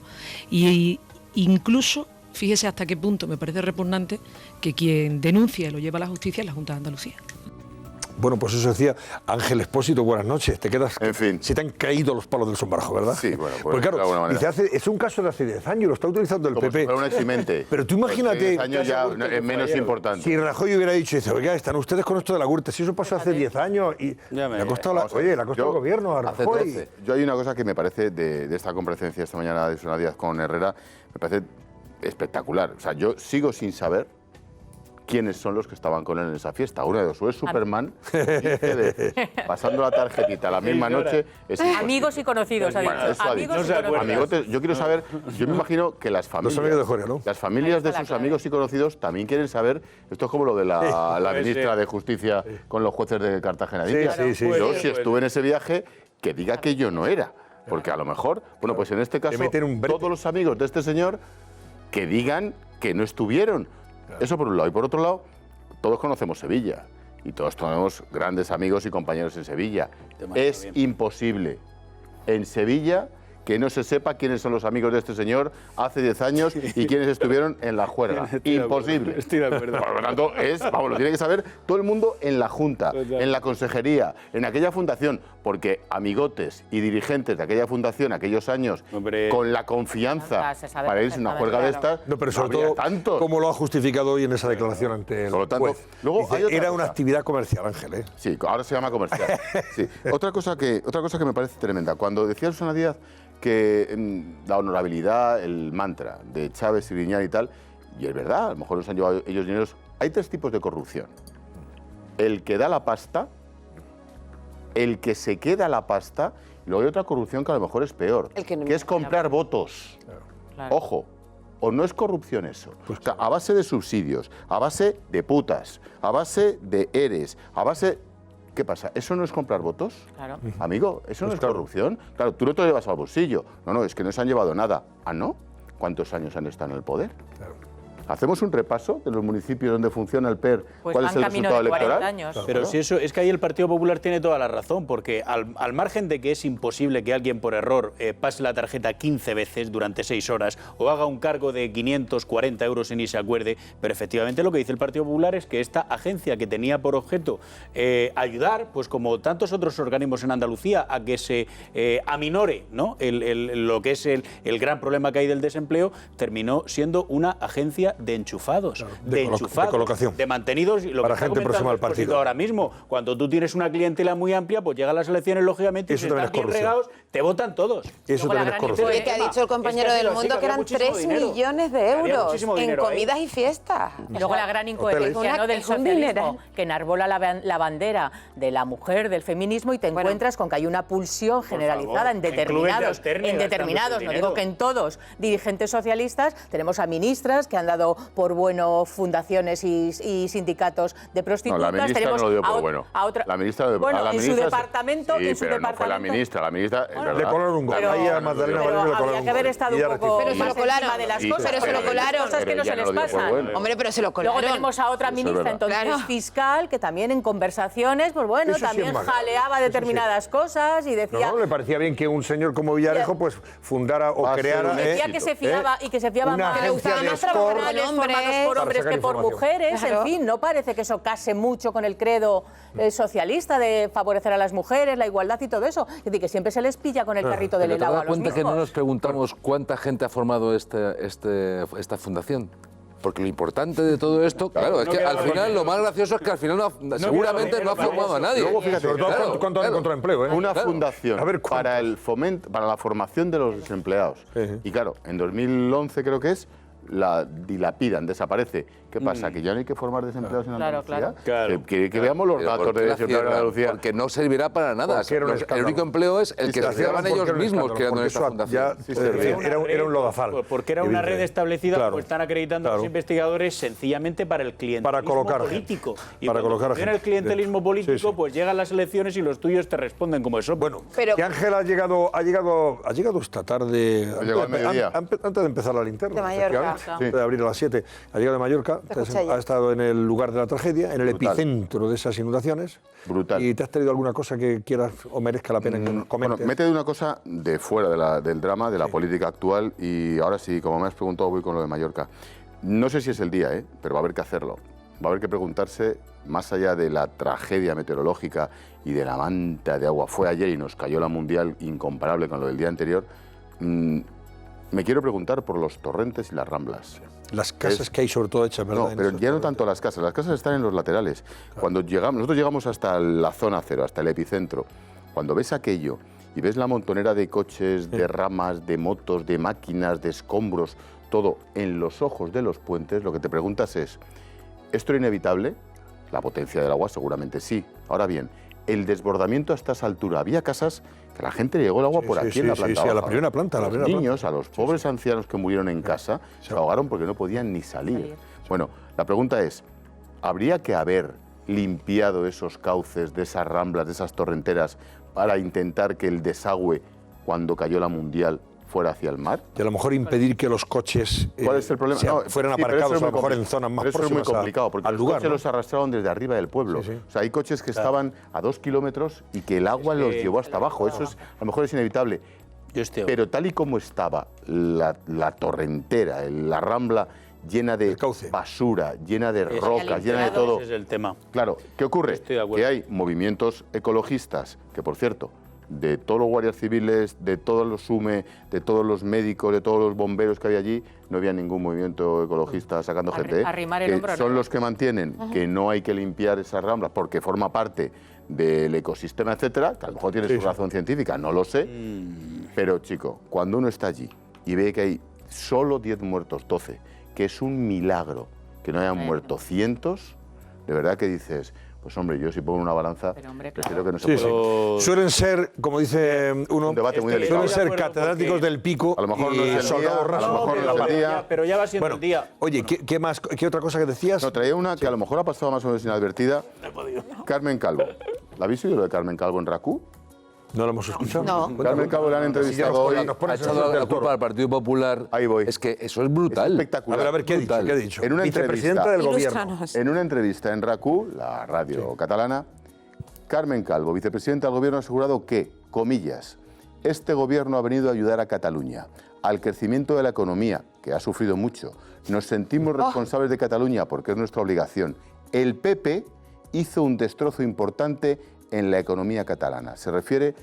Y incluso, fíjese hasta qué punto me parece repugnante que quien denuncia y lo lleva a la justicia es la Junta de Andalucía. Bueno, pues eso decía Ángel Expósito, buenas noches. Te quedas, en fin. Se te han caído los palos del sombrajo, ¿verdad? Sí, bueno, pues claro, dice, es un caso de hace 10 años, lo está utilizando el PP. Si fuera un eximente. Pero tú imagínate... 10 años ya es menos importante. Si Rajoy hubiera dicho, oiga, están ustedes con esto de la Gürtel, si eso pasó hace 10 años y le ha costado, le ha costado el gobierno a Rajoy. Yo hay una cosa que me parece de esta comparecencia esta mañana de Susana Díaz con Herrera, me parece espectacular. O sea, yo sigo sin saber quiénes son los que estaban con él en esa fiesta. Uno de ellos es Superman, 15 veces, pasando la tarjetita la misma noche. Es amigos y conocidos, ha dicho. Bueno, eso ha dicho. Amigos y conocidos. Amigotes, yo quiero saber, yo me imagino que las familias, Los amigos de Jorge, ¿no? las familias de sus amigos y conocidos también quieren saber, esto es como lo de la ministra de Justicia con los jueces de Cartagena. Yo, si estuve en ese viaje, que diga que yo no era. Porque a lo mejor, bueno, pues en este caso, todos los amigos de este señor que digan que no estuvieron. Eso por un lado. Y por otro lado, todos conocemos Sevilla. Y todos tenemos grandes amigos y compañeros en Sevilla. Es imposible en Sevilla que no se sepa quiénes son los amigos de este señor hace 10 años y quiénes estuvieron en la juerga. Imposible. Estoy de acuerdo. Por lo tanto, lo tiene que saber todo el mundo en la Junta, en la Consejería, en aquella fundación, porque amigotes y dirigentes de aquella fundación, aquellos años, con la confianza para irse a una juerga de estas, no, pero sobre todo, tanto. ¿Cómo lo ha justificado hoy en esa declaración ante el juez? Luego Dice, hay otra era cosa. una actividad comercial, Ángel, ¿eh? Sí, ahora se llama comercial. Sí. Otra cosa que me parece tremenda. Cuando decía Susana Díaz que la honorabilidad, el mantra de Chávez y Griñán y tal, y es verdad, a lo mejor nos han llevado ellos dineros. Hay 3 tipos de corrupción. El que da la pasta, el que se queda la pasta, y luego hay otra corrupción que a lo mejor es peor, que es comprar votos. Claro. Ojo, o no es corrupción eso. Pues a base de subsidios, a base de putas, a base de eres, a base... ¿Qué pasa? ¿Eso no es comprar votos? Claro. Amigo, ¿eso no es corrupción? Claro, tú no te lo llevas al bolsillo. No, es que no se han llevado nada. ¿Ah, no? ¿Cuántos años han estado en el poder? Claro. ¿Hacemos un repaso de los municipios donde funciona el PER? Pues ¿Cuál es el resultado electoral? Años. Pero si eso es que ahí el Partido Popular tiene toda la razón, porque al margen de que es imposible que alguien por error pase la tarjeta 15 veces durante 6 horas o haga un cargo de 540 euros y ni se acuerde, pero efectivamente lo que dice el Partido Popular es que esta agencia que tenía por objeto ayudar, pues como tantos otros organismos en Andalucía, a que se aminore, ¿no?, lo que es el gran problema que hay del desempleo, terminó siendo una agencia de enchufados, claro, de colocación, de mantenidos, y lo para que gente próxima al partido. Ahora mismo, cuando tú tienes una clientela muy amplia, pues llegan las elecciones, lógicamente, eso y si están bien regados, te votan todos. Eso también es corrupción. Oye, que ha dicho el compañero del Mundo que eran 3 millones de euros en comidas y fiestas. Y luego la gran incoherencia, ¿no?, del socialismo, que enarbola la bandera de la mujer, del feminismo, y te encuentras con que hay una pulsión generalizada en determinados, no digo que en todos, dirigentes socialistas. Tenemos a ministras que han dado por bueno fundaciones y sindicatos de prostitutas. No, la ministra tenemos no lo dio por bueno. La ministra lo dio por bueno. En su departamento, sí, pero no fue la ministra. La ministra, bueno, le colaron un gol. Ahí a Magdalena Valerio le colaron un gol. Habría que haber estado un poco más encima de las cosas. Pero se lo colaron. Cosas que no se les pasan. Hombre, pero se lo colaron. Luego tenemos a otra ministra, entonces fiscal, que también en conversaciones, pues bueno, también jaleaba determinadas cosas y decía... No, le parecía bien que un señor como Villarejo pues fundara o creara... Decía que se fiaba y que se fiaba más, que le gustaba más trabajar formados por hombres que por mujeres, en fin, no parece que eso case mucho con el credo socialista de favorecer a las mujeres, la igualdad y todo eso. Es decir, que siempre se les pilla con el carrito del helado a los cuenta mismos. que no nos preguntamos cuánta gente ha formado esta fundación? Porque lo importante de todo esto, claro, es que al final lo más gracioso es que al final seguramente no ha formado a nadie. Luego, fíjate, ¿cuánto han encontrado empleo? Una fundación para el fomento, para la formación de los desempleados. Y claro, en 2011 creo que es, la dilapidan, desaparece. ¿Qué pasa? ¿Que ya no hay que formar desempleados en Andalucía? Claro. Que veamos los datos de desempleo en Andalucía. Porque no servirá para nada. El único empleo es el que se daban ellos mismos creando esta fundación. Era un lodazal. Porque era una red establecida, pues están acreditando a los investigadores sencillamente para el clientelismo político. Y para colocar en el clientelismo político, pues llegan las elecciones y los tuyos te responden como eso. Bueno, que Ángel ha llegado esta tarde, antes de empezar la linterna. De Mallorca. De abrir a las 7. Ha llegado de Mallorca, ha estado en el lugar de la tragedia, en el epicentro de esas inundaciones. Brutal. ¿Y te has traído alguna cosa que quieras o merezca la pena que nos comentes? Bueno, me he traído una cosa de fuera del drama, de la política actual, y ahora sí, como me has preguntado, voy con lo de Mallorca. No sé si es el día, pero va a haber que hacerlo. Va a haber que preguntarse, más allá de la tragedia meteorológica y de la manta de agua, fue ayer y nos cayó la mundial incomparable con lo del día anterior, me quiero preguntar por los torrentes y las ramblas. Las casas que hay sobre todo hechas, ¿verdad? No, pero ya no tanto las casas están en los laterales. Claro. Cuando nosotros llegamos hasta la zona cero, hasta el epicentro, cuando ves aquello y ves la montonera de coches, de ramas, de motos, de máquinas, de escombros, todo en los ojos de los puentes, lo que te preguntas es, ¿Esto era inevitable? La potencia del agua seguramente sí. Ahora bien, el desbordamiento a estas alturas. Había casas que la gente llegó el agua por aquí en la planta baja. a la primera planta. A los niños, a los pobres ancianos que murieron en casa, se ahogaron porque no podían ni salir. Bueno, la pregunta es, ¿habría que haber limpiado esos cauces de esas ramblas, de esas torrenteras, para intentar que el desagüe, cuando cayó la Mundial, fuera hacia el mar? Y a lo mejor impedir que los coches ¿Cuál es el problema? fueran aparcados a lo mejor en zonas más próximas eso es muy complicado, porque al los lugar, coches ¿no? los arrastraron desde arriba del pueblo. O sea, hay coches que estaban a 2 kilómetros y que el agua los llevó hasta abajo. Eso es, a lo mejor es inevitable. Pero tal y como estaba la torrentera, la rambla llena de basura, llena de rocas, llena de todo. Ese es el tema. Claro, ¿qué ocurre? Que hay movimientos ecologistas, que por cierto, de todos los guardias civiles, de todos los SUME, de todos los médicos, de todos los bomberos que había allí, no había ningún movimiento ecologista sacando gente. Arrimar el hombro, son ¿no? los que mantienen que no hay que limpiar esas ramblas porque forma parte del ecosistema, etcétera, que a lo mejor tiene su razón científica, no lo sé. Pero, chico, cuando uno está allí y ve que hay solo 10 muertos, 12, que es un milagro que no hayan muerto cientos, de verdad que dices... Pues hombre, yo si pongo una balanza, prefiero que no se pueda. Suelen ser, como dice uno, un debate muy delicado. suelen ser catedráticos del pico a lo mejor no y es el soldados día, rasos. a lo mejor no es el día. Pero ya va siendo el día. Oye, ¿qué más? ¿Qué otra cosa que decías? No, traía una que a lo mejor ha pasado más o menos inadvertida. Carmen Calvo. ¿La habéis oído lo de Carmen Calvo en RACU? No lo hemos escuchado. No. Carmen Calvo le han entrevistado hoy. Ha echado la culpa al Partido Popular. Ahí voy. Es que eso es brutal. Espectacular. A ver, ¿qué ha dicho? ¿Qué ha dicho? En una Vicepresidenta del gobierno. Ilústranos. En una entrevista en RACU, la radio catalana, Carmen Calvo, vicepresidenta del gobierno, ha asegurado que, comillas, este gobierno ha venido a ayudar a Cataluña, al crecimiento de la economía, que ha sufrido mucho. Nos sentimos responsables de Cataluña porque es nuestra obligación. El PP hizo un destrozo importante en la economía catalana. Se refiere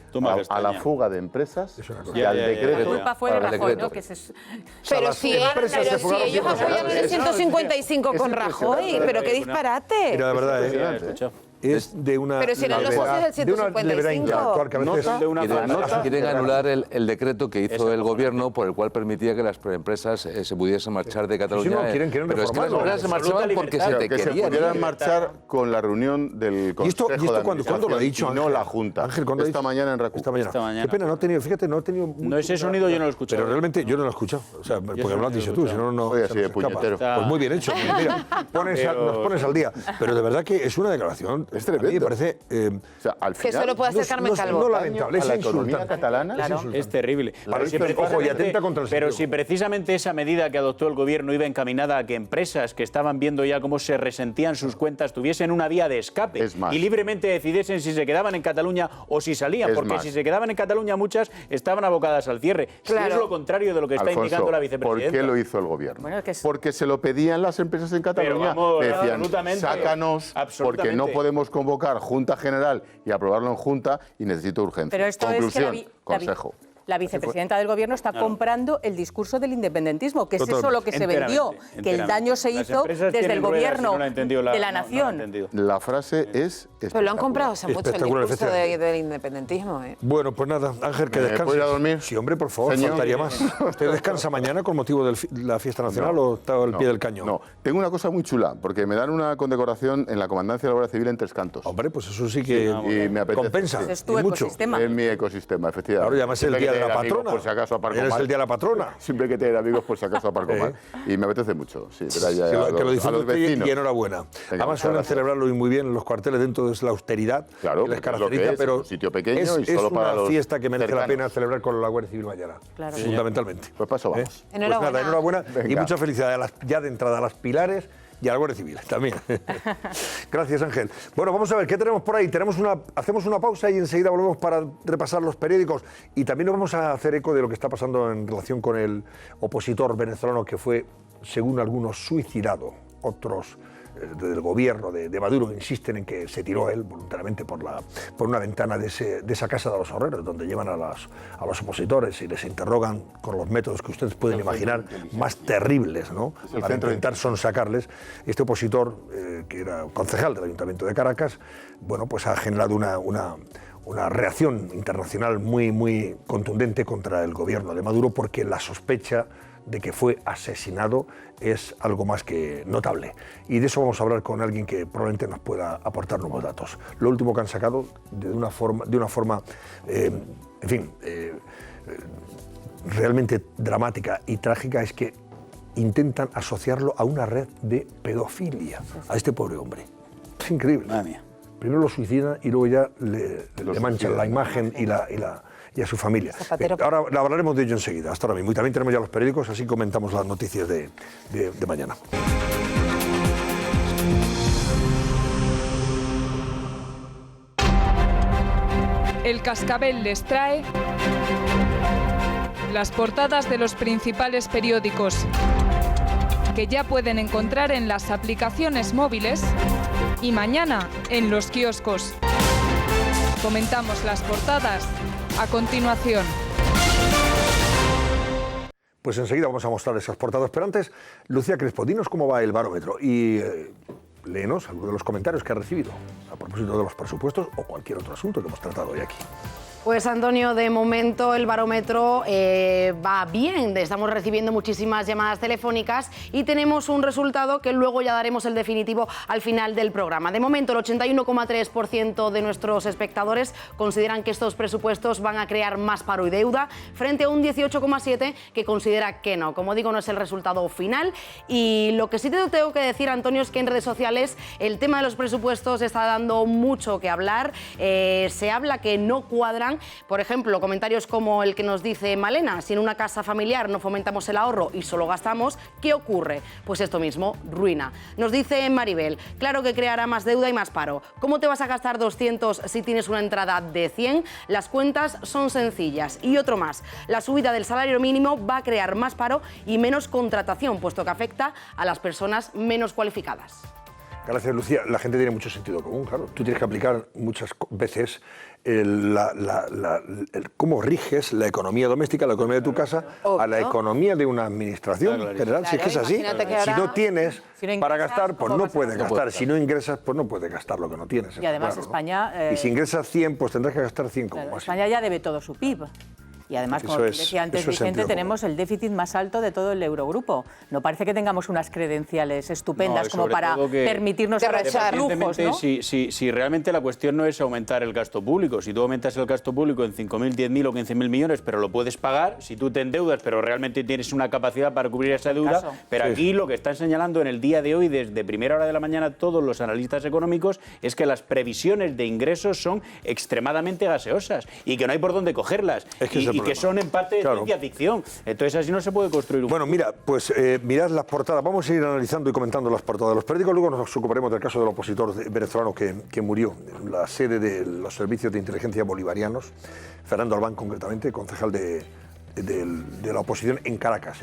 a la fuga de empresas y al decreto. La culpa fue de Rajoy, ¿no? Que Pero si ellos apoyan el 155 con Rajoy, pero qué disparate. Mira, de verdad, es de una... Pero si eran los socios del de una levedad 155. intelectual que a veces... Quieren anular el decreto que hizo el gobierno por el cual permitía que las empresas se pudiesen marchar de Cataluña. Sí, no, quieren pero es que las empresas se marchaban porque se te que se querían. pudieran marchar con la reunión del Consejo de ¿cuándo lo ha dicho? y no la Junta. Ángel, ¿cuándo esta mañana en RACU. Esta mañana. Qué pena, no he tenido, fíjate, no he tenido... No, ese sonido yo no lo he escuchado. Pero realmente yo no lo he escuchado. O sea, porque me lo has dicho tú, si no, no... Soy así de puñetero. Pues muy bien hecho. Mira, nos pones al día. Pero de verdad que es una declaración... Es tremendo. Me parece... o sea, al final, Que solo puede hacer Carmen Calvo. No lamentable, a es la economía insultante. catalana. Claro. Es terrible. Ojo, y atenta contra el Pero sentido. si precisamente esa medida que adoptó el gobierno iba encaminada a que empresas que estaban viendo ya cómo se resentían sus cuentas tuviesen una vía de escape y libremente decidiesen si se quedaban en Cataluña o si salían, porque si se quedaban en Cataluña muchas estaban abocadas al cierre. Claro. Si es lo contrario de lo que está Alfonso, indicando la vicepresidenta. ¿por qué lo hizo el gobierno? Bueno, Porque se lo pedían las empresas en Cataluña. vamos, Decían, absolutamente. sácanos, porque no podemos convocar Junta General y aprobarlo en Junta y necesito urgencia. Pero esto Conclusión, es que consejo. La vicepresidenta del gobierno está comprando el discurso del independentismo, que es eso lo que se vendió, que el daño se hizo desde el gobierno de la nación. La frase es... Pero lo han comprado hace mucho el Espectacular, discurso del independentismo. Bueno, pues nada, Ángel, que descanses. ¿Puedo ir a dormir? Sí, hombre, por favor, Señor. faltaría más. ¿Usted descansa mañana con motivo de la fiesta nacional o está al pie del cañón? No, tengo una cosa muy chula, porque me dan una condecoración en la Comandancia de la Guardia Civil en Tres Cantos. Hombre, pues eso sí que y me apetece. compensa. Es tu y mucho. ecosistema. Es mi ecosistema, efectivamente. Claro, y además es el Siempre día que de la tener amigos, patrona. Por si acaso aparco Eres mal. el día de la patrona. Siempre que tener amigos, por si acaso aparco mal. Y me apetece mucho, sí. Ver allá Que lo a disfrute los usted vecinos. y enhorabuena. Venga, Además muchas suelen gracias. celebrarlo muy bien en los cuarteles dentro de la austeridad Claro, que les porque es lo que caracteriza, es, pero un sitio pequeño es, y solo es para una los fiesta que merece la cercanos. pena celebrar con la Guardia Civil mañana, fundamentalmente. Pues paso vamos. Pues Enhorabuena. nada, enhorabuena y Venga. mucha felicidad ya de entrada a las Pilares y a la Guardia Civil también. Gracias, Ángel. Bueno, vamos a ver, ¿qué tenemos por ahí? Hacemos una pausa y enseguida volvemos para repasar los periódicos y también nos vamos a hacer eco de lo que está pasando en relación con el opositor venezolano que fue, según algunos, suicidado. Otros del gobierno de Maduro insisten en que se tiró él voluntariamente por una ventana de esa casa de los horreros, donde llevan a los opositores y les interrogan con los métodos que ustedes pueden imaginar más terribles, ¿no? Para intentar sonsacarles. Este opositor, que era concejal del Ayuntamiento de Caracas, bueno, pues ha generado una reacción internacional muy, muy contundente contra el gobierno de Maduro, porque la sospecha de que fue asesinado es algo más que notable. Y de eso vamos a hablar con alguien que probablemente nos pueda aportar nuevos datos. Lo último que han sacado de una forma realmente dramática y trágica es que intentan asociarlo a una red de pedofilia, a este pobre hombre. Es increíble. Madre mía. Primero lo suicidan y luego ya le manchan la imagen y a su familia. Ahora hablaremos de ello enseguida, hasta ahora mismo. Y también tenemos ya los periódicos, así comentamos las noticias de mañana. El Cascabel les trae las portadas de los principales periódicos, que ya pueden encontrar en las aplicaciones móviles y mañana en los kioscos. Comentamos las portadas a continuación. Pues enseguida vamos a mostrar esas portadas, pero antes, Lucía Crespo, dinos cómo va el barómetro y léenos algunos de los comentarios que ha recibido a propósito de los presupuestos o cualquier otro asunto que hemos tratado hoy aquí. Pues Antonio, de momento el barómetro va bien, estamos recibiendo muchísimas llamadas telefónicas y tenemos un resultado que luego ya daremos el definitivo al final del programa. De momento el 81,3% de nuestros espectadores consideran que estos presupuestos van a crear más paro y deuda, frente a un 18,7% que considera que no. Como digo, no es el resultado final y lo que sí te tengo que decir, Antonio, es que en redes sociales el tema de los presupuestos está dando mucho que hablar, se habla que no cuadran. Por ejemplo, comentarios como el que nos dice Malena: si en una casa familiar no fomentamos el ahorro y solo gastamos, ¿qué ocurre? Pues esto mismo, ruina. Nos dice Maribel: claro que creará más deuda y más paro. ¿Cómo te vas a gastar 200 si tienes una entrada de 100? Las cuentas son sencillas. Y otro más: la subida del salario mínimo va a crear más paro y menos contratación, puesto que afecta a las personas menos cualificadas. Gracias, Lucía. La gente tiene mucho sentido común, claro. Tú tienes que aplicar muchas veces cómo riges la economía doméstica, la economía de tu casa, a la economía de una administración general. Si es que es así. Si no tienes para gastar, pues no puedes gastar. Si no ingresas, pues no puedes gastar lo que no tienes. Y además claro, España... ¿no? Y si ingresas 100, pues tendrás que gastar 100 como máximo. España ya debe todo su PIB. Y además, como decía antes Vicente, tenemos el déficit más alto de todo el Eurogrupo. No parece que tengamos unas credenciales estupendas como para permitirnos derrochar lujos, ¿no? Si realmente la cuestión no es aumentar el gasto público, si tú aumentas el gasto público en 5.000, 10.000 o 15.000 millones, pero lo puedes pagar, si tú te endeudas, pero realmente tienes una capacidad para cubrir esa deuda, pero aquí lo que están señalando en el día de hoy, desde primera hora de la mañana, todos los analistas económicos, es que las previsiones de ingresos son extremadamente gaseosas y que no hay por dónde cogerlas. Y que son en parte ciencia ficción. Entonces así no se puede construir un... Bueno, mira, pues mirad las portadas. Vamos a ir analizando y comentando las portadas de los periódicos. Luego nos ocuparemos del caso del opositor venezolano que murió en la sede de los servicios de inteligencia bolivarianos, Fernando Albán concretamente, concejal de la oposición en Caracas,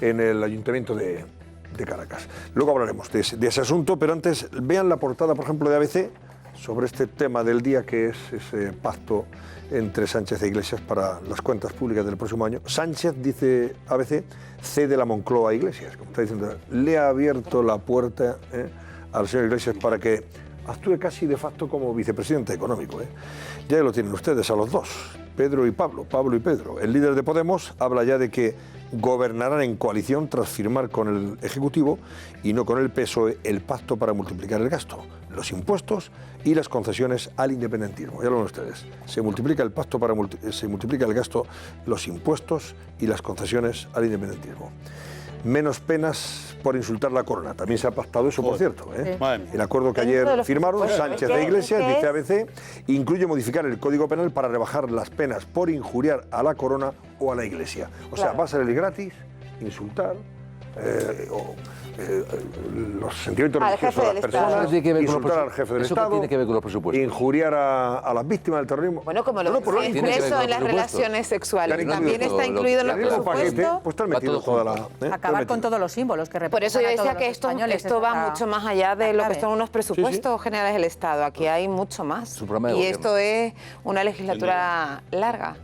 en el ayuntamiento de Caracas. Luego hablaremos de ese asunto, pero antes vean la portada, por ejemplo, de ABC sobre este tema del día, que es ese pacto entre Sánchez e Iglesias para las cuentas públicas del próximo año. Sánchez, dice ABC, cede la Moncloa a Iglesias, como está diciendo, le ha abierto la puerta al señor Iglesias para que actúe casi de facto como vicepresidente económico. Ya lo tienen ustedes a los dos, Pedro y Pablo y Pedro. El líder de Podemos habla ya de que gobernarán en coalición tras firmar con el Ejecutivo y no con el PSOE el pacto para multiplicar el gasto, los impuestos y las concesiones al independentismo. Ya lo ven ustedes. Se multiplica el pacto se multiplica el gasto, los impuestos y las concesiones al independentismo. Menos penas por insultar la corona. También se ha pactado eso, por cierto. El acuerdo que ayer firmaron Sánchez e Iglesias, dice ABC, incluye modificar el Código Penal para rebajar las penas por injuriar a la corona o a la Iglesia. O sea, va a salir gratis insultar los sentimientos religiosos de las personas, insultar al jefe del Estado. ¿Eso tiene que ver con los presupuestos? Injuriar a las vítimas del terrorismo. Bueno, como lo que se expresó en las relaciones sexuales, también está incluido en los presupuestos. Pues está metido toda la... Acabar con todos los símbolos que representan. Por eso yo decía que esto va mucho más allá de lo que son unos presupuestos generales del Estado. Aquí hay mucho más. Y esto es una legislatura larga.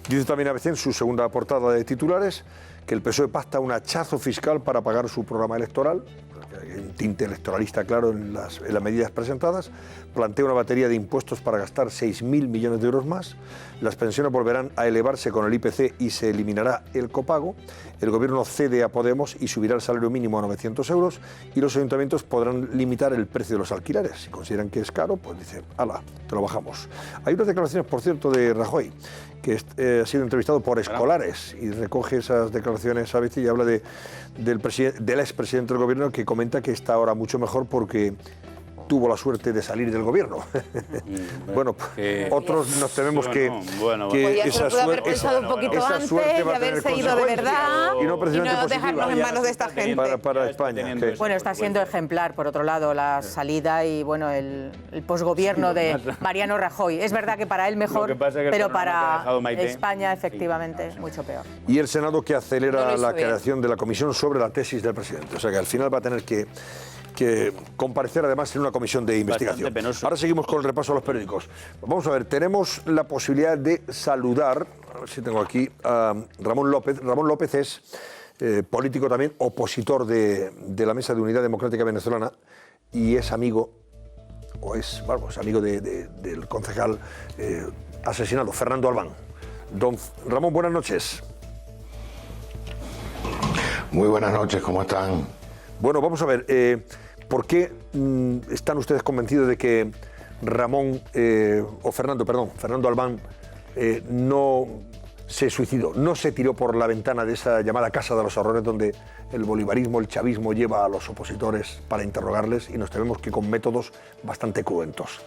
Dice también ABC en su segunda portada de titulares que el PSOE pacta un hachazo fiscal para pagar su programa electoral, que un tinte electoralista claro en las medidas presentadas, plantea una batería de impuestos para gastar 6.000 millones de euros más, las pensiones volverán a elevarse con el IPC y se eliminará el copago, el gobierno cede a Podemos y subirá el salario mínimo a 900 euros y los ayuntamientos podrán limitar el precio de los alquileres. Si consideran que es caro, pues dicen, ala, te lo bajamos. Hay unas declaraciones, por cierto, de Rajoy, que ha sido entrevistado por Escolares y recoge esas declaraciones a veces y habla del expresidente del gobierno, que comenta que está ahora mucho mejor porque tuvo la suerte de salir del gobierno. Bueno, otros nos tememos que esa suerte pensado un poquito antes de haberse ido de verdad y no dejarnos en manos de esta gente. Para España. Bueno, está siendo ejemplar, por otro lado, la salida y bueno el posgobierno de Mariano Rajoy. Es verdad que para él mejor, pero para España, efectivamente, mucho peor. Y el Senado que acelera la creación de la comisión sobre la tesis del presidente. O sea que al final va a tener que comparecer además en una comisión de investigación. Ahora seguimos con el repaso de los periódicos. Vamos a ver, tenemos la posibilidad de saludar, a ver si tengo aquí, a Ramón López. Ramón López es político también, opositor de la Mesa de Unidad Democrática Venezolana y es amigo, amigo del concejal asesinado, Fernando Albán. Don Ramón, buenas noches. Muy buenas noches, ¿cómo están? Bueno, vamos a ver, ¿por qué están ustedes convencidos de que Fernando Albán no se suicidó, no se tiró por la ventana de esa llamada Casa de los Horrores donde el bolivarismo, el chavismo lleva a los opositores para interrogarles y nos tememos que con métodos bastante cruentos?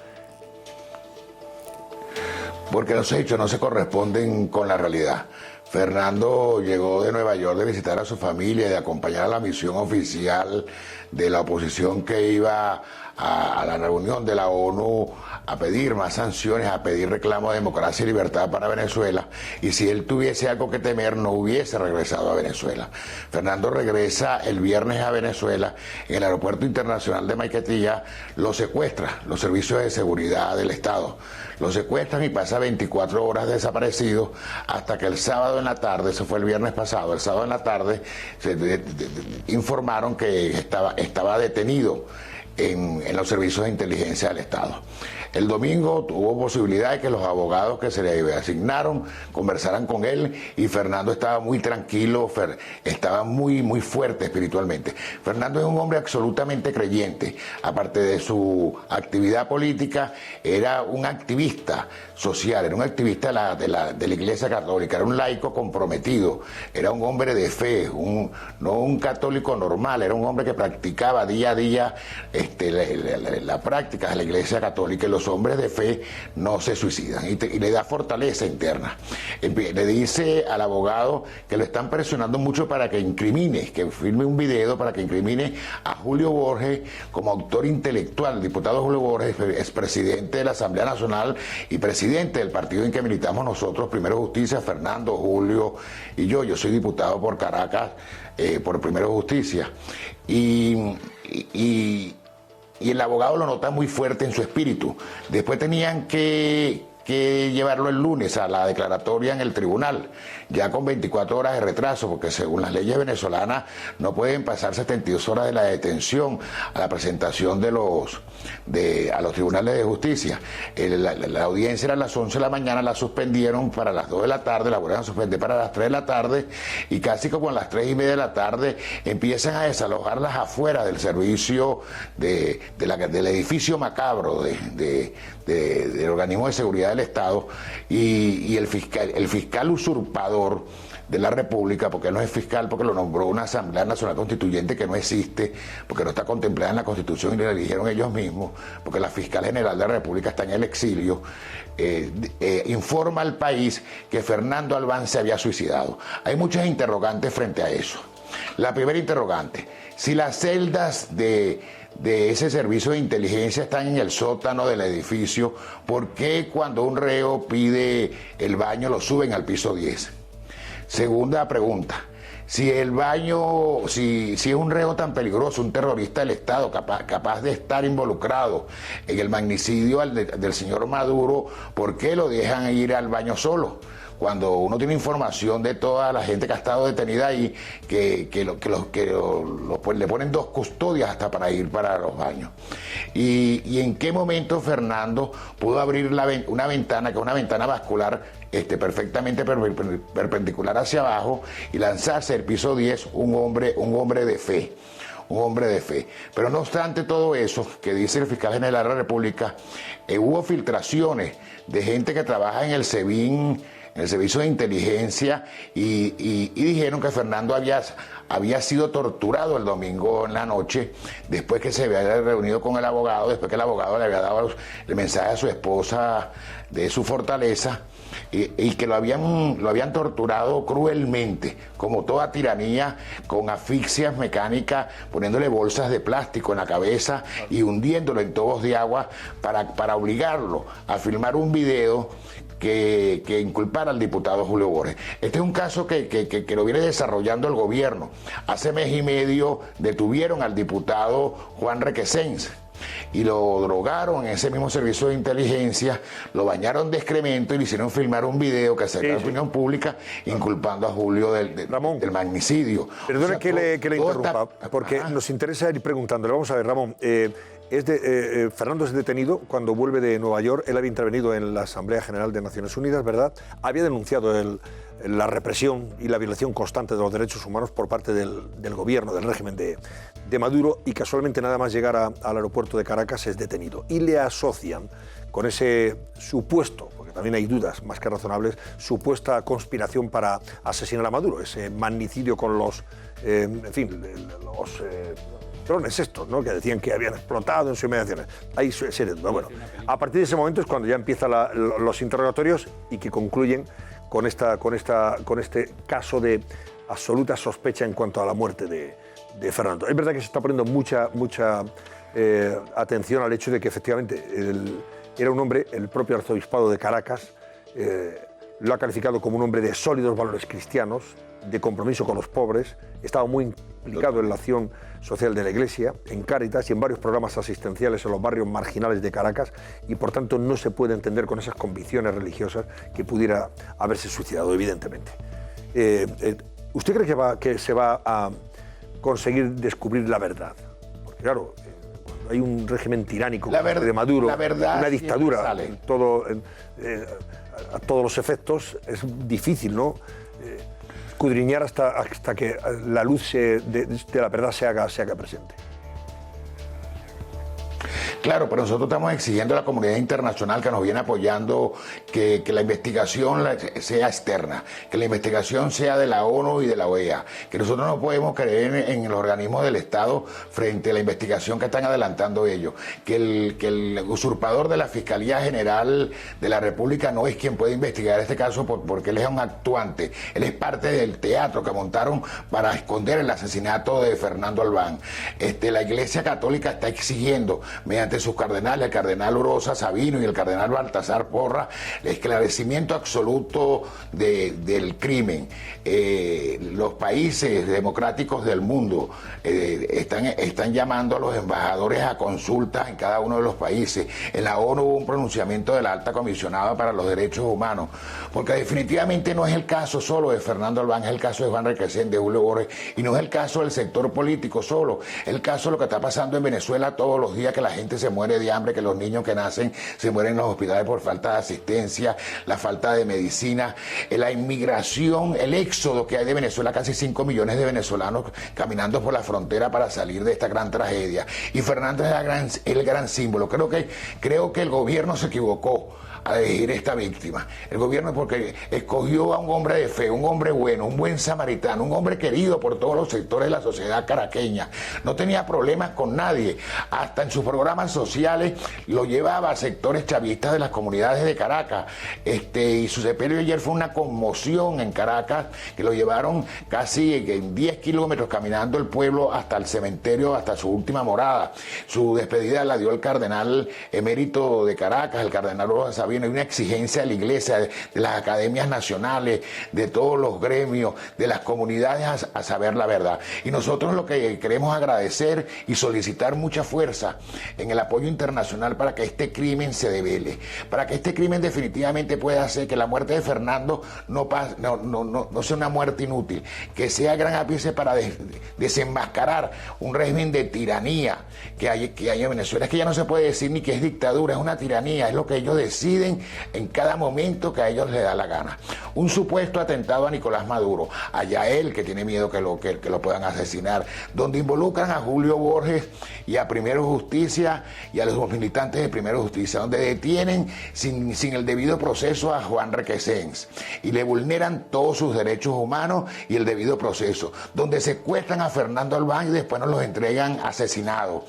Porque los hechos no se corresponden con la realidad. Fernando llegó de Nueva York de visitar a su familia y de acompañar a la misión oficial de la oposición que iba a la reunión de la ONU a pedir más sanciones, a pedir reclamo de democracia y libertad para Venezuela. Y si él tuviese algo que temer, no hubiese regresado a Venezuela. Fernando regresa el viernes a Venezuela. En el aeropuerto internacional de Maiquetía lo secuestra los servicios de seguridad del Estado. Lo secuestran y pasa 24 horas desaparecido hasta que el sábado en la tarde, eso fue el viernes pasado, el sábado en la tarde informaron que estaba detenido en los servicios de inteligencia del Estado. El domingo hubo posibilidad de que los abogados que se le asignaron conversaran con él y Fernando estaba muy tranquilo, estaba muy fuerte espiritualmente. Fernando es un hombre absolutamente creyente. Aparte de su actividad política, era un activista social, era un activista de la Iglesia Católica, era un laico comprometido, era un hombre de fe, no un católico normal, era un hombre que practicaba día a día la práctica de la Iglesia Católica, y los hombres de fe no se suicidan, y le da fortaleza interna. Le dice al abogado que lo están presionando mucho para que incrimine, que firme un video para que incrimine a Julio Borges como autor intelectual. El diputado Julio Borges, expresidente de la Asamblea Nacional y presidente del partido en que militamos nosotros, Primero Justicia, Fernando, Julio y yo. Yo soy diputado por Caracas por Primero Justicia. Y el abogado lo nota muy fuerte en su espíritu. Después tenían que llevarlo el lunes a la declaratoria en el tribunal, ya con 24 horas de retraso, porque según las leyes venezolanas no pueden pasar 72 horas de la detención a la presentación a los tribunales de justicia. La audiencia era a las 11 de la mañana, la suspendieron para las 2 de la tarde, la volvieron a suspender para las 3 de la tarde, y casi como a las 3:30 de la tarde empiezan a desalojarlas afuera del servicio del edificio macabro del organismo de seguridad del Estado, y el fiscal usurpador de la República, porque no es fiscal, porque lo nombró una Asamblea Nacional Constituyente que no existe, porque no está contemplada en la Constitución y la eligieron ellos mismos, porque la fiscal general de la República está en el exilio, informa al país que Fernando Albán se había suicidado. Hay muchas interrogantes frente a eso. La primera interrogante: si las celdas de ese servicio de inteligencia están en el sótano del edificio, ¿por qué cuando un reo pide el baño lo suben al piso 10? Segunda pregunta: si el baño, si es un reo tan peligroso, un terrorista del Estado capaz de estar involucrado en el magnicidio del señor Maduro, ¿por qué lo dejan ir al baño solo? cuando uno tiene información de toda la gente que ha estado detenida ahí, pues le ponen 2 custodias hasta para ir para los baños. Y en qué momento Fernando pudo abrir una ventana, que es una ventana vascular perfectamente perpendicular hacia abajo, y lanzarse del piso 10 un hombre de fe. Un hombre de fe. Pero no obstante todo eso, que dice el fiscal general de la República, hubo filtraciones de gente que trabaja en el SEBIN, en el Servicio de Inteligencia, y dijeron que Fernando había sido torturado el domingo en la noche, después que se había reunido con el abogado, después que el abogado le había dado el mensaje a su esposa de su fortaleza, y que lo habían torturado cruelmente, como toda tiranía, con asfixias mecánicas, poniéndole bolsas de plástico en la cabeza y hundiéndolo en tubos de agua para obligarlo a filmar un video que inculpara al diputado Julio Borges. Este es un caso que lo viene desarrollando el gobierno. Hace mes y medio detuvieron al diputado Juan Requesens y lo drogaron en ese mismo servicio de inteligencia, lo bañaron de excremento y le hicieron filmar un video que acercó a la opinión pública inculpando a Julio del magnicidio. Perdone que le interrumpa, porque nos interesa ir preguntándole. Vamos a ver, Ramón. Fernando es detenido cuando vuelve de Nueva York. Él había intervenido en la Asamblea General de Naciones Unidas, ¿verdad? Había denunciado la represión y la violación constante de los derechos humanos por parte del gobierno, del régimen de Maduro, y casualmente nada más llegar al aeropuerto de Caracas es detenido. Y le asocian con ese supuesto, porque también hay dudas más que razonables, supuesta conspiración para asesinar a Maduro, ese magnicidio con los drones estos, ¿no?, que decían que habían explotado en sus inmediaciones. Hay serie de dudas. Bueno, a partir de ese momento es cuando ya empiezan los interrogatorios y que concluyen con este caso de absoluta sospecha en cuanto a la muerte de Fernando. Es verdad que se está poniendo mucha atención al hecho de que efectivamente era un hombre, el propio arzobispado de Caracas lo ha calificado como un hombre de sólidos valores cristianos, de compromiso con los pobres, estaba muy implicado en la acción social de la Iglesia, en Cáritas y en varios programas asistenciales en los barrios marginales de Caracas, y por tanto no se puede entender con esas convicciones religiosas que pudiera haberse suicidado, evidentemente. ¿Usted cree que se va a conseguir descubrir la verdad? Porque claro, cuando hay un régimen tiránico de Maduro, una dictadura a todos los efectos, es difícil, ¿no?, escudriñar hasta que la luz de la verdad se haga presente. Claro, pero nosotros estamos exigiendo a la comunidad internacional que nos viene apoyando que la investigación sea externa, que la investigación sea de la ONU y de la OEA, que nosotros no podemos creer en los organismos del Estado frente a la investigación que están adelantando ellos, que el usurpador de la Fiscalía General de la República no es quien puede investigar este caso porque él es un actuante, él es parte del teatro que montaron para esconder el asesinato de Fernando Albán. La Iglesia Católica está exigiendo, mediante sus cardenales, el cardenal Urosa Sabino y el cardenal Baltasar Porra, el esclarecimiento absoluto del crimen. Los países democráticos del mundo están llamando a los embajadores a consultas en cada uno de los países. En la ONU hubo un pronunciamiento de la alta comisionada para los derechos humanos, porque definitivamente no es el caso solo de Fernando Albán, es el caso de Juan Requesens, de Julio Borges, y no es el caso del sector político solo, es el caso de lo que está pasando en Venezuela todos los días, que la gente se muere de hambre, que los niños que nacen se mueren en los hospitales por falta de asistencia, la falta de medicina, la inmigración, el éxodo que hay de Venezuela, casi 5 millones de venezolanos caminando por la frontera para salir de esta gran tragedia. Y Fernando es el gran símbolo. Creo que el gobierno se equivocó a elegir esta víctima. El gobierno, porque escogió a un hombre de fe, un hombre bueno, un buen samaritano, un hombre querido por todos los sectores de la sociedad caraqueña. No tenía problemas con nadie. Hasta en sus programas sociales lo llevaba a sectores chavistas de las comunidades de Caracas. Y su sepelio ayer fue una conmoción en Caracas, que lo llevaron casi en 10 kilómetros caminando el pueblo hasta el cementerio, hasta su última morada. Su despedida la dio el cardenal emérito de Caracas, el cardenal Rojas Sabino. Hay una exigencia de la Iglesia, de las academias nacionales, de todos los gremios, de las comunidades a saber la verdad. Y nosotros lo que queremos agradecer y solicitar mucha fuerza en el apoyo internacional para que este crimen se devele, para que este crimen definitivamente pueda hacer que la muerte de Fernando no sea una muerte inútil, que sea gran ápice para desenmascarar un régimen de tiranía que hay en Venezuela. Es que ya no se puede decir ni que es dictadura, es una tiranía, es lo que ellos deciden en cada momento que a ellos les da la gana. Un supuesto atentado a Nicolás Maduro, allá él que tiene miedo que lo puedan asesinar, donde involucran a Julio Borges y a Primero Justicia y a los militantes de Primero Justicia, donde detienen sin el debido proceso a Juan Requesens y le vulneran todos sus derechos humanos y el debido proceso, donde secuestran a Fernando Albán y después nos los entregan asesinados.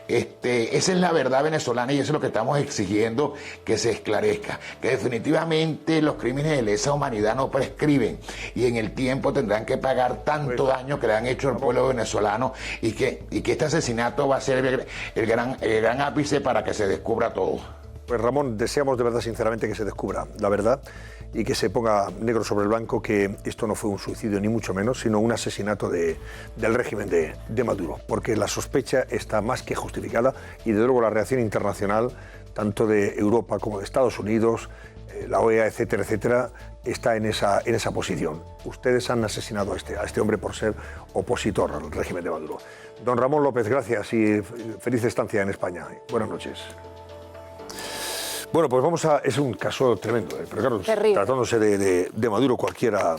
Esa es la verdad venezolana y eso es lo que estamos exigiendo que se esclarezca, que definitivamente los crímenes de lesa humanidad no prescriben y en el tiempo tendrán que pagar tanto daño que le han hecho al pueblo venezolano y que este asesinato va a ser el gran ápice para que se descubra todo. Pues Ramón, deseamos de verdad sinceramente que se descubra la verdad y que se ponga negro sobre el blanco que esto no fue un suicidio ni mucho menos, sino un asesinato del régimen de Maduro, porque la sospecha está más que justificada y desde luego la reacción internacional, tanto de Europa como de Estados Unidos, la OEA, etcétera, etcétera, está en esa posición. Ustedes han asesinado a este hombre por ser opositor al régimen de Maduro. Don Ramón López, gracias y feliz estancia en España. Buenas noches. Bueno, pues vamos a... Es un caso tremendo, pero claro, terrible. Tratándose de Maduro cualquiera,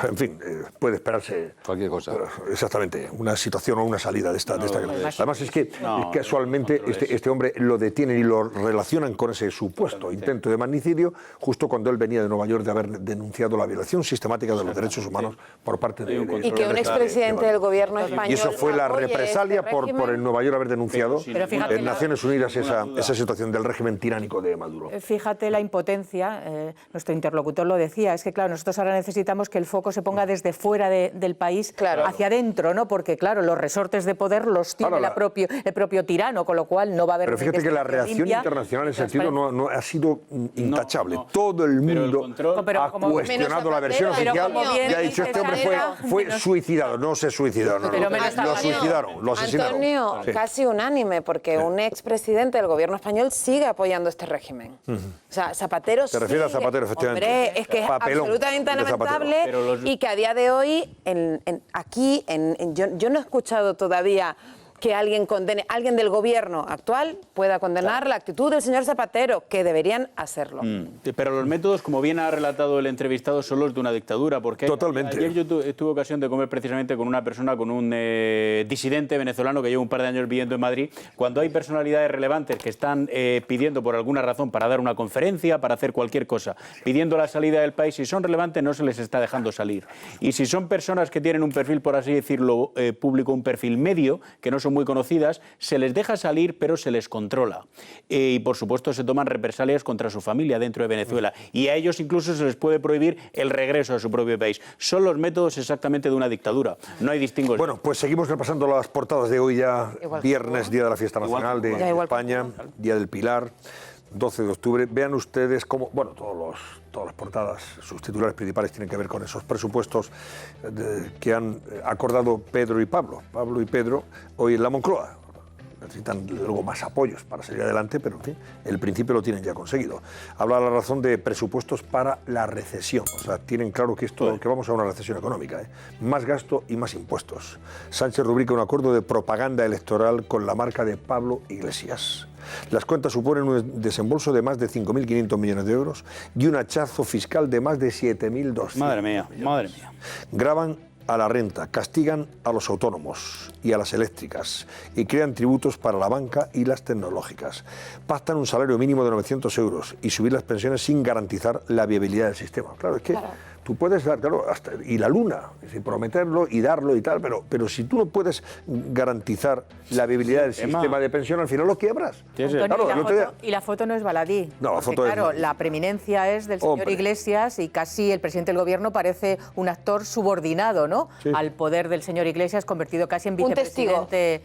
en fin, puede esperarse... Cualquier cosa. Exactamente, una situación o una salida de esta Además es que casualmente este hombre lo detienen y lo relacionan con ese supuesto intento de magnicidio justo cuando él venía de Nueva York de haber denunciado la violación sistemática de los derechos humanos por parte de... Y que un expresidente del gobierno español... Y eso fue la represalia por en Nueva York haber denunciado en Naciones Unidas esa situación del régimen tiránico de Maduro. Fíjate la impotencia, nuestro interlocutor lo decía, es que claro, nosotros ahora necesitamos que el foco se ponga desde fuera del país hacia adentro, ¿no? Porque claro, los resortes de poder los tiene el propio tirano, con lo cual no va a haber... Pero fíjate que la reacción internacional en ese sentido no ha sido intachable. Todo el mundo ha cuestionado la versión oficial y ha dicho este hombre fue suicidado, no se suicidó, lo suicidaron, lo asesinaron. Antonio, casi unánime, porque un expresidente del gobierno español sigue apoyando este régimen. O sea, Zapatero... ¿Te refieres a Zapatero, efectivamente? Hombre, es que es absolutamente lamentable y que a día de hoy, yo no he escuchado todavía que alguien del gobierno actual pueda condenar la actitud del señor Zapatero, que deberían hacerlo. Pero los métodos, como bien ha relatado el entrevistado, son los de una dictadura. Porque totalmente. Ayer yo tuve ocasión de comer precisamente con una persona, con un disidente venezolano que lleva un par de años viviendo en Madrid. Cuando hay personalidades relevantes que están pidiendo por alguna razón para dar una conferencia, para hacer cualquier cosa, pidiendo la salida del país, si son relevantes no se les está dejando salir. Y si son personas que tienen un perfil, por así decirlo, público, un perfil medio, que no son muy conocidas, se les deja salir, pero se les controla. Y, por supuesto, se toman represalias contra su familia dentro de Venezuela. Y a ellos incluso se les puede prohibir el regreso a su propio país. Son los métodos exactamente de una dictadura. No hay distingos. Bueno, pues seguimos repasando las portadas de hoy ya, viernes, Día de la Fiesta Nacional de España, Día del Pilar, 12 de octubre. Vean ustedes cómo, bueno, todas las portadas, sus titulares principales tienen que ver con esos presupuestos que han acordado Pedro y Pablo y Pedro, hoy en la Moncloa. Necesitan luego más apoyos para salir adelante, pero en fin, el principio lo tienen ya conseguido. Habla la razón de presupuestos para la recesión. O sea, tienen claro que vamos a una recesión económica. Más gasto y más impuestos. Sánchez rubrica un acuerdo de propaganda electoral con la marca de Pablo Iglesias. Las cuentas suponen un desembolso de más de 5.500 millones de euros y un hachazo fiscal de más de 7.200. Madre mía. Graban a la renta, castigan a los autónomos y a las eléctricas y crean tributos para la banca y las tecnológicas. Pactan un salario mínimo de 900 euros y subir las pensiones sin garantizar la viabilidad del sistema. Claro, es que tú puedes dar, y la luna, es decir, prometerlo y darlo y tal, pero si tú no puedes garantizar la viabilidad del sistema de pensión, al final lo quiebras. Antonio, y la foto no es baladí. No, la foto la preeminencia es del señor Iglesias y casi el presidente del gobierno parece un actor subordinado, ¿no? Sí. Al poder del señor Iglesias, convertido casi en vicepresidente.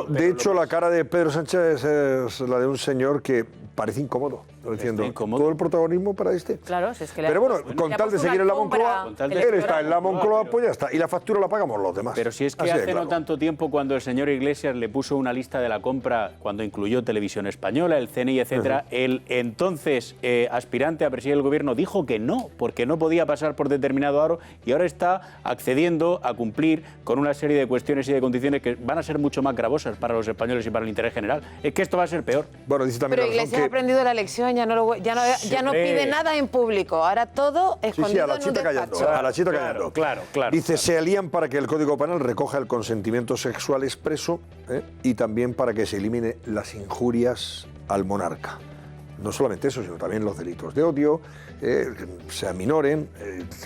De hecho, la cara de Pedro Sánchez es la de un señor que parece incómodo, ¿no? Diciendo todo el protagonismo para este. Claro, si es que pero bueno, con tal de seguir en la Moncloa, él está en la Moncloa, pues ya está. Y la factura la pagamos los demás. Pero si es que hace no tanto tiempo, cuando el señor Iglesias le puso una lista de la compra, cuando incluyó Televisión Española, el CNI, etcétera, el entonces aspirante a presidir el gobierno dijo que no, porque no podía pasar por determinado aro, y ahora está accediendo a cumplir con una serie de cuestiones y de condiciones que van a ser mucho más gravosas para los españoles y para el interés general. Es que esto va a ser peor. Bueno, dice también pero Iglesias ha aprendido la lección, ya no pide nada en público, ahora todo escondido en un despacho. A la chita callando. Claro. Dice, se alían para que el Código Penal recoja el consentimiento sexual expreso y también para que se elimine las injurias al monarca. No solamente eso, sino también los delitos de odio, que se aminoren,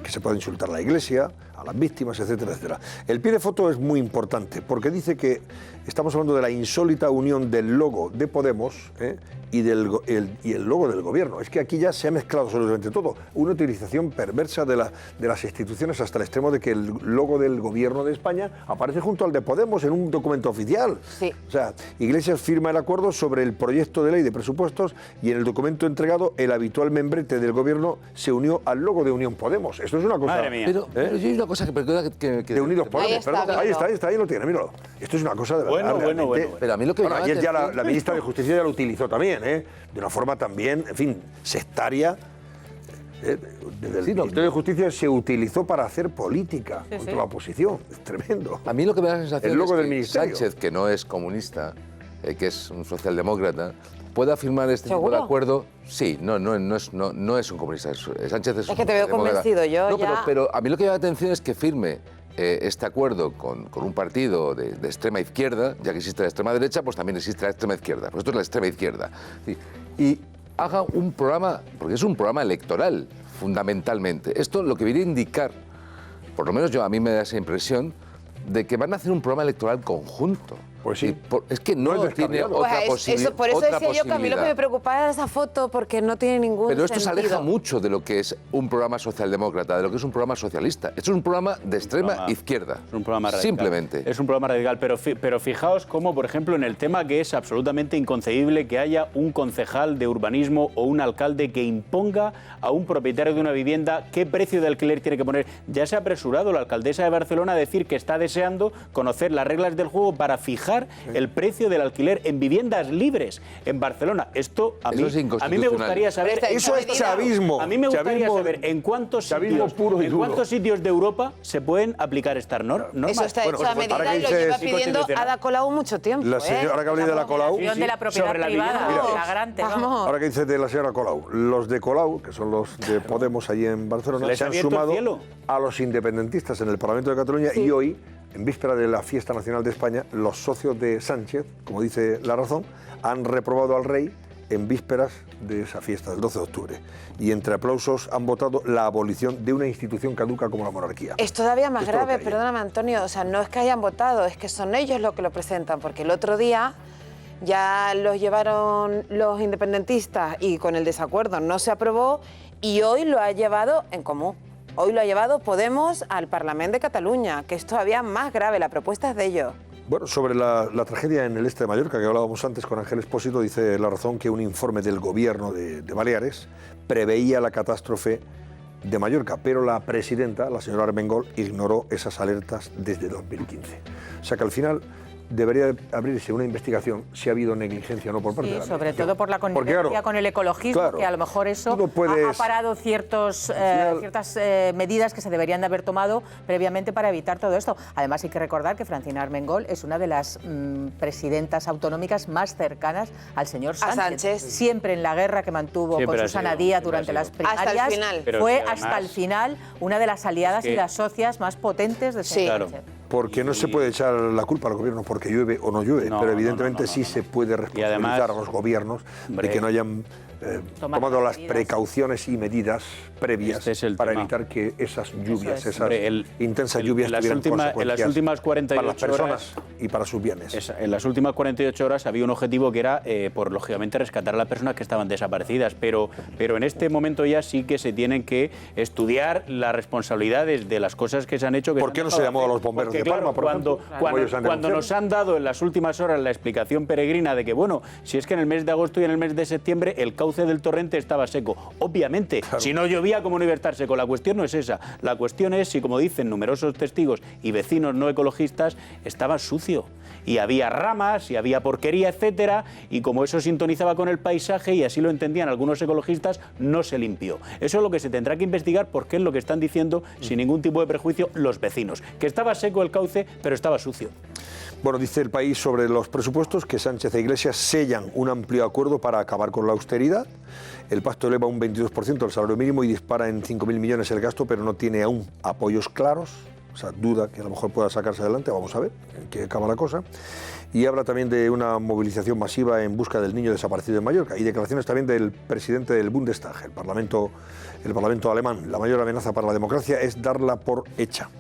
que se pueda insultar a la Iglesia, a las víctimas, etcétera, etcétera. El pie de foto es muy importante porque dice que estamos hablando de la insólita unión del logo de Podemos y el logo del gobierno. Es que aquí ya se ha mezclado absolutamente todo. Una utilización perversa de las instituciones hasta el extremo de que el logo del gobierno de España aparece junto al de Podemos en un documento oficial. Sí. O sea, Iglesias firma el acuerdo sobre el proyecto de ley de presupuestos y en el documento entregado el habitual membrete del gobierno se unió al logo de Unión Podemos. Esto es una cosa... Madre mía. Pero yo hay una cosa que... de Unidos Podemos, perdón. Ahí está, lo tiene, míralo. Esto es una cosa de verdad. Bueno. Pero a mí lo que ayer ya la ministra de Justicia ya lo utilizó también, de una forma también, en fin, sectaria. Desde el Ministerio de Justicia se utilizó para hacer política contra la oposición. Es tremendo. A mí lo que me da la sensación el logo es del que ministerio. Sánchez, que no es comunista, que es un socialdemócrata, pueda firmar este tipo de acuerdo. Sí, no es un comunista. Sánchez es que te veo convencido yo. No, pero a mí lo que me da atención es que firme este acuerdo con un partido de extrema izquierda, ya que existe la extrema derecha, pues también existe la extrema izquierda. Pues esto es la extrema izquierda. Y haga un programa, porque es un programa electoral, fundamentalmente. Esto lo que viene a indicar, por lo menos a mí me da esa impresión, de que van a hacer un programa electoral conjunto. Pues sí. Es que no tiene otra posibilidad. Por eso decía yo que a mí lo que me preocupaba era esa foto, porque no tiene ningún Pero esto sentido. se aleja mucho de lo que es un programa socialdemócrata, de lo que es un programa socialista. Esto es un programa de extrema izquierda. Es un programa radical. Simplemente. Es un programa radical, pero fijaos cómo, por ejemplo, en el tema que es absolutamente inconcebible que haya un concejal de urbanismo o un alcalde que imponga a un propietario de una vivienda qué precio de alquiler tiene que poner. Ya se ha apresurado la alcaldesa de Barcelona a decir que está deseando conocer las reglas del juego para fijar el precio del alquiler en viviendas libres en Barcelona. Esto a mí me gustaría saber... Eso es chavismo. A mí me gustaría saber en cuántos sitios de Europa se pueden aplicar estas normas. Eso está hecho a medida y lo lleva pidiendo Ada Colau mucho tiempo. La señora que hablé de la Colau... de la propiedad privada, flagrante. Ahora que dice de la señora Colau, los de Colau, que son los de Podemos allí en Barcelona, se han sumado a los independentistas en el Parlamento de Cataluña y hoy, en víspera de la Fiesta Nacional de España, los socios de Sánchez, como dice La Razón, han reprobado al rey en vísperas de esa fiesta del 12 de octubre. Y entre aplausos han votado la abolición de una institución caduca como la monarquía. Es todavía más grave, perdóname Antonio, o sea, no es que hayan votado, es que son ellos los que lo presentan, porque el otro día ya los llevaron los independentistas y con el desacuerdo no se aprobó y hoy lo ha llevado en común. Hoy lo ha llevado Podemos al Parlamento de Cataluña, que es todavía más grave, la propuesta es de ellos. Bueno, sobre la tragedia en el este de Mallorca, que hablábamos antes con Ángel Expósito, dice La Razón que un informe del gobierno de Baleares preveía la catástrofe de Mallorca, pero la presidenta, la señora Armengol, ignoró esas alertas desde 2015. O sea que al final debería abrirse una investigación si ha habido negligencia o no por parte de la sobre todo por la connivencia con el ecologismo, que a lo mejor eso ha parado ciertas medidas que se deberían de haber tomado previamente para evitar todo esto. Además hay que recordar que Francina Armengol es una de las presidentas autonómicas más cercanas al señor Sánchez. Siempre en la guerra que mantuvo con Susana Díaz durante las primarias, hasta el final. Fue hasta el final una de las aliadas y las socias más potentes de Sánchez. Porque no se puede echar la culpa al gobierno porque llueve o no llueve, pero evidentemente sí se puede responsabilizar a los gobiernos de que no hayan tomando las precauciones y medidas previas para evitar que esas lluvias, esas intensas lluvias tuvieran consecuencias en las últimas 48 para las personas horas, y para sus bienes. En las últimas 48 horas había un objetivo que era, por lógicamente, rescatar a las personas que estaban desaparecidas, pero en este momento ya sí que se tienen que estudiar las responsabilidades de las cosas que se han hecho. ¿Por qué no se llamó a los bomberos de Palma, por ejemplo? Cuando nos han dado en las últimas horas la explicación peregrina de que, bueno, si es que en el mes de agosto y en el mes de septiembre el cauce del torrente estaba seco. Obviamente, si no llovía, ¿cómo no iba a estar seco? La cuestión no es esa. La cuestión es si, como dicen numerosos testigos y vecinos no ecologistas, estaba sucio. Y había ramas, y había porquería, etcétera, y como eso sintonizaba con el paisaje, y así lo entendían algunos ecologistas, no se limpió. Eso es lo que se tendrá que investigar, porque es lo que están diciendo, sin ningún tipo de prejuicio, los vecinos. Que estaba seco el cauce, pero estaba sucio. Bueno, dice El País sobre los presupuestos que Sánchez e Iglesias sellan un amplio acuerdo para acabar con la austeridad. El pacto eleva un 22% el salario mínimo y dispara en 5.000 millones el gasto, pero no tiene aún apoyos claros. O sea, duda que a lo mejor pueda sacarse adelante. Vamos a ver en qué acaba la cosa. Y habla también de una movilización masiva en busca del niño desaparecido en Mallorca. Y declaraciones también del presidente del Bundestag, el Parlamento alemán. La mayor amenaza para la democracia es darla por hecha.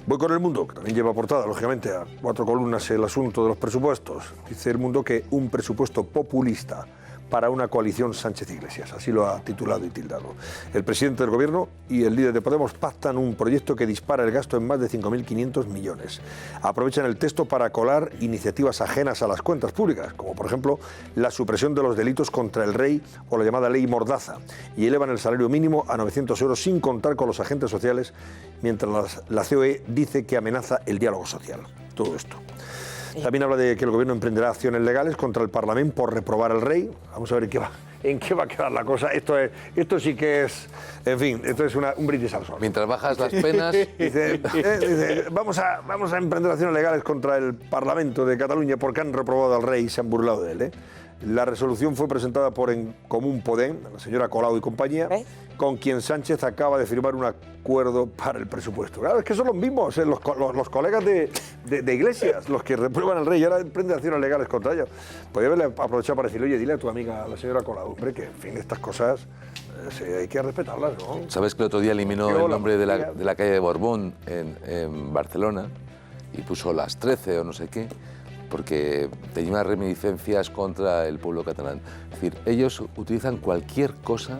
Voy con El Mundo, que también lleva portada, lógicamente, a 4 columnas el asunto de los presupuestos. Dice El Mundo que un presupuesto populista para una coalición Sánchez-Iglesias. Así lo ha titulado y tildado. El presidente del Gobierno y el líder de Podemos pactan un proyecto que dispara el gasto en más de 5.500 millones. Aprovechan el texto para colar iniciativas ajenas a las cuentas públicas, como por ejemplo la supresión de los delitos contra el rey o la llamada ley Mordaza, y elevan el salario mínimo a 900 euros sin contar con los agentes sociales, mientras la COE dice que amenaza el diálogo social. Todo esto. También habla de que el Gobierno emprenderá acciones legales contra el Parlamento por reprobar al rey. Vamos a ver en qué va a quedar la cosa. Esto sí que es, en fin, esto es un brindis al sol. Mientras bajas las penas... dice, vamos a emprender acciones legales contra el Parlamento de Cataluña porque han reprobado al rey y se han burlado de él. La resolución fue presentada por En Común Podem, la señora Colau y compañía, con quien Sánchez acaba de firmar un acuerdo para el presupuesto. Claro, es que son los mismos, los colegas de Iglesias, los que reprueban al rey y ahora emprenden acciones legales contra ellos. Podría haberle aprovechado para decirle, oye, dile a tu amiga, la señora Colau, hombre, que en fin, estas cosas hay que respetarlas, ¿no? ¿Sabes que el otro día eliminó el nombre de la calle de Borbón en Barcelona y puso las 13 o no sé qué? Porque tenía unas reminiscencias contra el pueblo catalán. Es decir, ellos utilizan cualquier cosa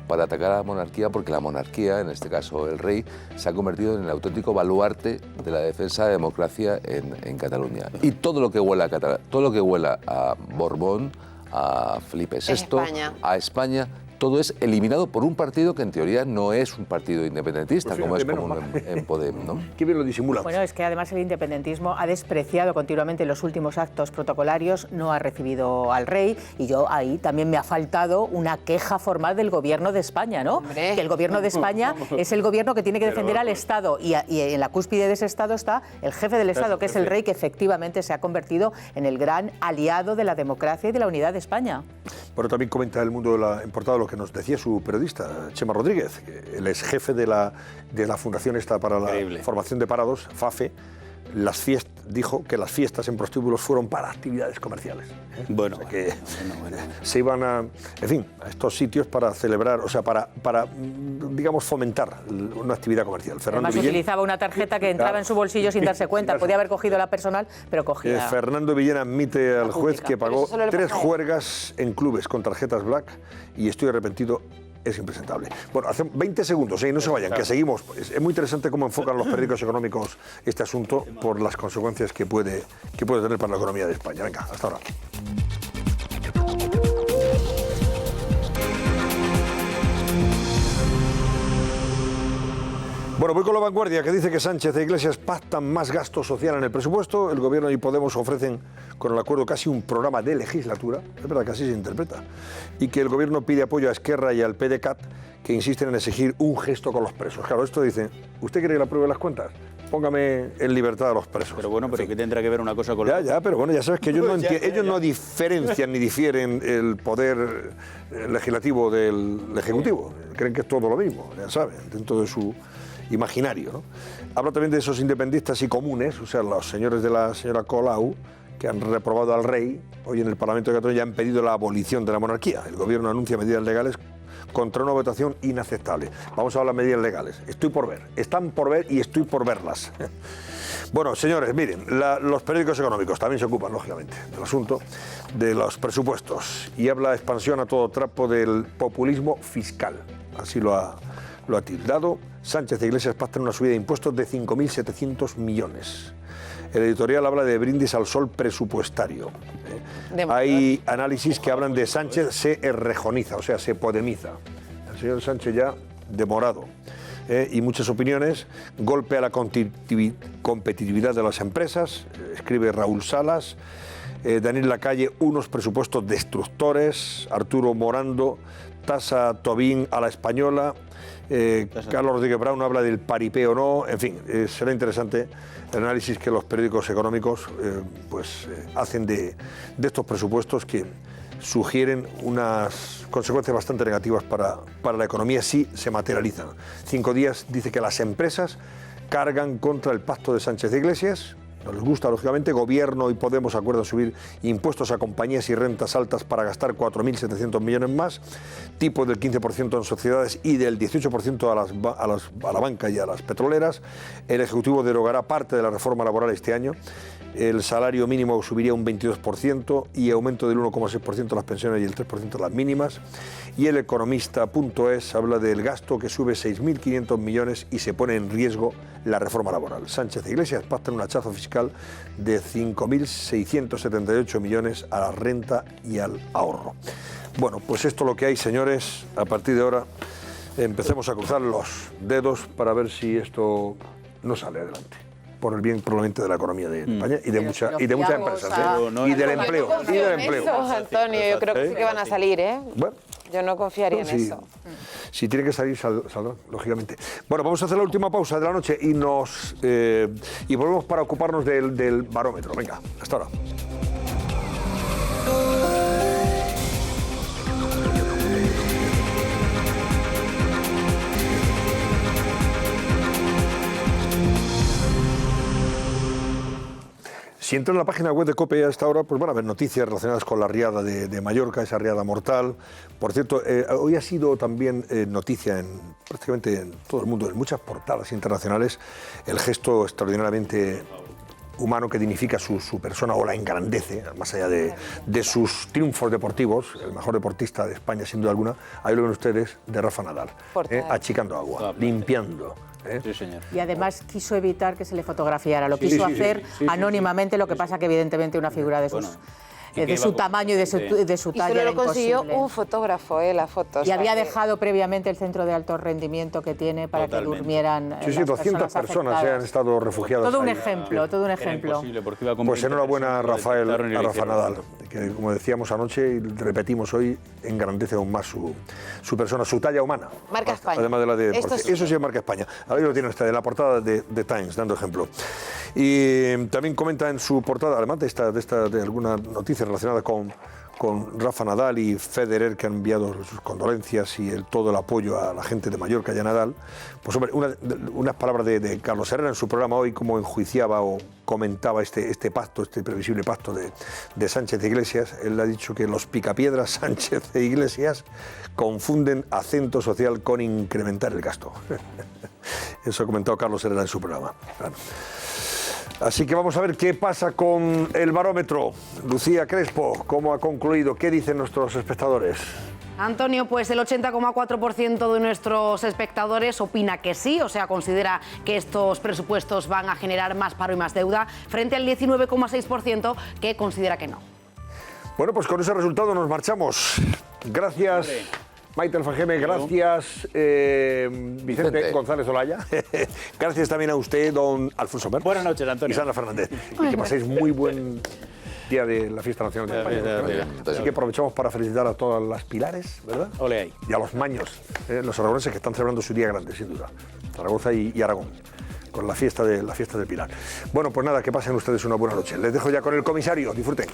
para atacar a la monarquía, porque la monarquía, en este caso el rey, se ha convertido en el auténtico baluarte de la defensa de la democracia en Cataluña. Y todo lo que huela a Borbón, a Felipe VI, a España, todo es eliminado por un partido que en teoría no es un partido independentista, pues como es común en Podem, ¿no? ¿Qué bien lo disimula? Bueno, es que además el independentismo ha despreciado continuamente los últimos actos protocolarios, no ha recibido al rey, y yo ahí también me ha faltado una queja formal del Gobierno de España, ¿no? Que el Gobierno de España es el gobierno que tiene que defender al Estado, y en la cúspide de ese Estado está el jefe del Estado, que es el rey, que efectivamente se ha convertido en el gran aliado de la democracia y de la unidad de España. Bueno, también comenta El Mundo en portada lo que nos decía su periodista, Chema Rodríguez, que él es jefe de la Fundación esta para la Formación de Parados, FAFE. Dijo que las fiestas en prostíbulos fueron para actividades comerciales. Bueno, o sea que se iban a estos sitios para celebrar, o sea, para digamos, fomentar una actividad comercial. Además utilizaba una tarjeta que entraba en su bolsillo sin darse cuenta. Podía haber cogido la personal, pero cogía... Fernando Villena admite al juez que pagó 3 juergas en clubes con tarjetas Black y estoy arrepentido. Es impresentable. Bueno, hace 20 segundos, no se vayan, que seguimos. Es muy interesante cómo enfocan los periódicos económicos este asunto por las consecuencias que puede tener para la economía de España. Venga, hasta ahora. Bueno, voy con La Vanguardia, que dice que Sánchez e Iglesias pactan más gasto social en el presupuesto. El Gobierno y Podemos ofrecen con el acuerdo casi un programa de legislatura, es verdad que así se interpreta, y que el Gobierno pide apoyo a Esquerra y al PDeCAT, que insisten en exigir un gesto con los presos. Claro, esto dice, ¿usted quiere que le apruebe las cuentas? Póngame en libertad a los presos. Pero bueno, ¿pero qué tendrá que ver una cosa con la otra? Pero bueno, ya sabes que ellos no diferencian ni difieren el poder legislativo del ejecutivo. Creen que es todo lo mismo, ya saben, dentro de su imaginario, ¿no? Habla también de esos independentistas y comunes, o sea, los señores de la señora Colau, que han reprobado al rey, hoy en el Parlamento de Cataluña han pedido la abolición de la monarquía. El gobierno anuncia medidas legales contra una votación inaceptable. Vamos a hablar de medidas legales. Estoy por ver, están por ver y estoy por verlas. Bueno, señores, miren, los periódicos económicos también se ocupan, lógicamente, del asunto de los presupuestos. Y habla expansión a todo trapo del populismo fiscal. Así lo ha tildado. Sánchez e Iglesias pactan una subida de impuestos de 5.700 millones. El editorial habla de brindis al sol presupuestario. Hay análisis que hablan de Sánchez se errejoniza, o sea, se podemiza. El señor Sánchez ya demorado. Y muchas opiniones, golpe a la competitividad de las empresas, escribe Raúl Salas, Daniel Lacalle, unos presupuestos destructores, Arturo Morando, tasa Tobín a la española, Carlos Rodríguez Brown habla del paripé o no, en fin, será interesante el análisis que los periódicos económicos hacen de estos presupuestos que sugieren unas consecuencias bastante negativas para la economía si se materializan. 5 días dice que las empresas cargan contra el pacto de Sánchez e Iglesias. No les gusta, lógicamente. Gobierno y Podemos acuerdan subir impuestos a compañías y rentas altas para gastar 4.700 millones más, tipo del 15% en sociedades y del 18% a la banca y a las petroleras. El Ejecutivo derogará parte de la reforma laboral este año. El salario mínimo subiría un 22% y aumento del 1,6% las pensiones y el 3% las mínimas. Y el Economista.es habla del gasto que sube 6.500 millones y se pone en riesgo la reforma laboral. Sánchez e Iglesias pactan un hachazo fiscal de 5.678 millones a la renta y al ahorro. Bueno, pues esto es lo que hay, señores. A partir de ahora empecemos a cruzar los dedos para ver si esto no sale adelante. Por el bien probablemente de la economía de España y de muchas empresas, y del empleo. Antonio, yo creo que sí que van a salir, ¿eh? Bueno, yo no confiaría en eso. Si tiene que salir, saldrá, lógicamente. Bueno, vamos a hacer la última pausa de la noche y volvemos para ocuparnos del barómetro. Venga, hasta ahora. Si entran en la página web de COPE a esta hora, pues van a ver noticias relacionadas con la riada de Mallorca, esa riada mortal. Por cierto, hoy ha sido también noticia prácticamente en todo el mundo, en muchas portadas internacionales, el gesto extraordinariamente humano que dignifica su persona o la engrandece, más allá de sus triunfos deportivos, el mejor deportista de España sin duda alguna. Ahí lo ven ustedes, de Rafa Nadal, achicando agua, limpiando. Sí, señor. Y además quiso evitar que se le fotografiara, lo quiso hacer anónimamente, lo que pasa que evidentemente una figura de su tamaño y de su talla. Y solo lo consiguió un fotógrafo, las fotos. Y había dejado previamente el centro de alto rendimiento que que para que durmieran. Sí, 200 personas se han estado refugiadas. Todo un ejemplo, todo un ejemplo. Pues enhorabuena a Rafa Nadal, que como decíamos anoche y repetimos hoy, engrandece aún más su persona, su talla humana. Marca España. Además de la de deporte. Eso sí es marca España. Ahí lo tiene usted en la portada de Times, dando ejemplo. Y también comenta en su portada, además de alguna noticia relacionada con Rafa Nadal y Federer, que han enviado sus condolencias y todo el apoyo a la gente de Mallorca y a Nadal, pues hombre, unas palabras de Carlos Herrera en su programa hoy, como enjuiciaba o comentaba este pacto, este previsible pacto de Sánchez e Iglesias. Él ha dicho que los picapiedras Sánchez e Iglesias confunden acento social con incrementar el gasto. Eso ha comentado Carlos Herrera en su programa. Claro. Así que vamos a ver qué pasa con el barómetro. Lucía Crespo, ¿cómo ha concluido? ¿Qué dicen nuestros espectadores? Antonio, pues el 80,4% de nuestros espectadores opina que sí, o sea, considera que estos presupuestos van a generar más paro y más deuda, frente al 19,6% que considera que no. Bueno, pues con ese resultado nos marchamos. Gracias. Maite Alfageme, gracias Vicente González Olaya. Gracias también a usted, don Alfonso Mer. Buenas noches, Antonio. Y Sandra Fernández. Y que paséis muy buen día de la Fiesta Nacional de España. Así que aprovechamos para felicitar a todas las Pilares, ¿verdad? Ole ahí. Y a los Maños, los aragoneses que están celebrando su día grande, sin duda. Zaragoza y Aragón, con la fiesta del Pilar. Bueno, pues nada, que pasen ustedes una buena noche. Les dejo ya con el comisario. Disfruten.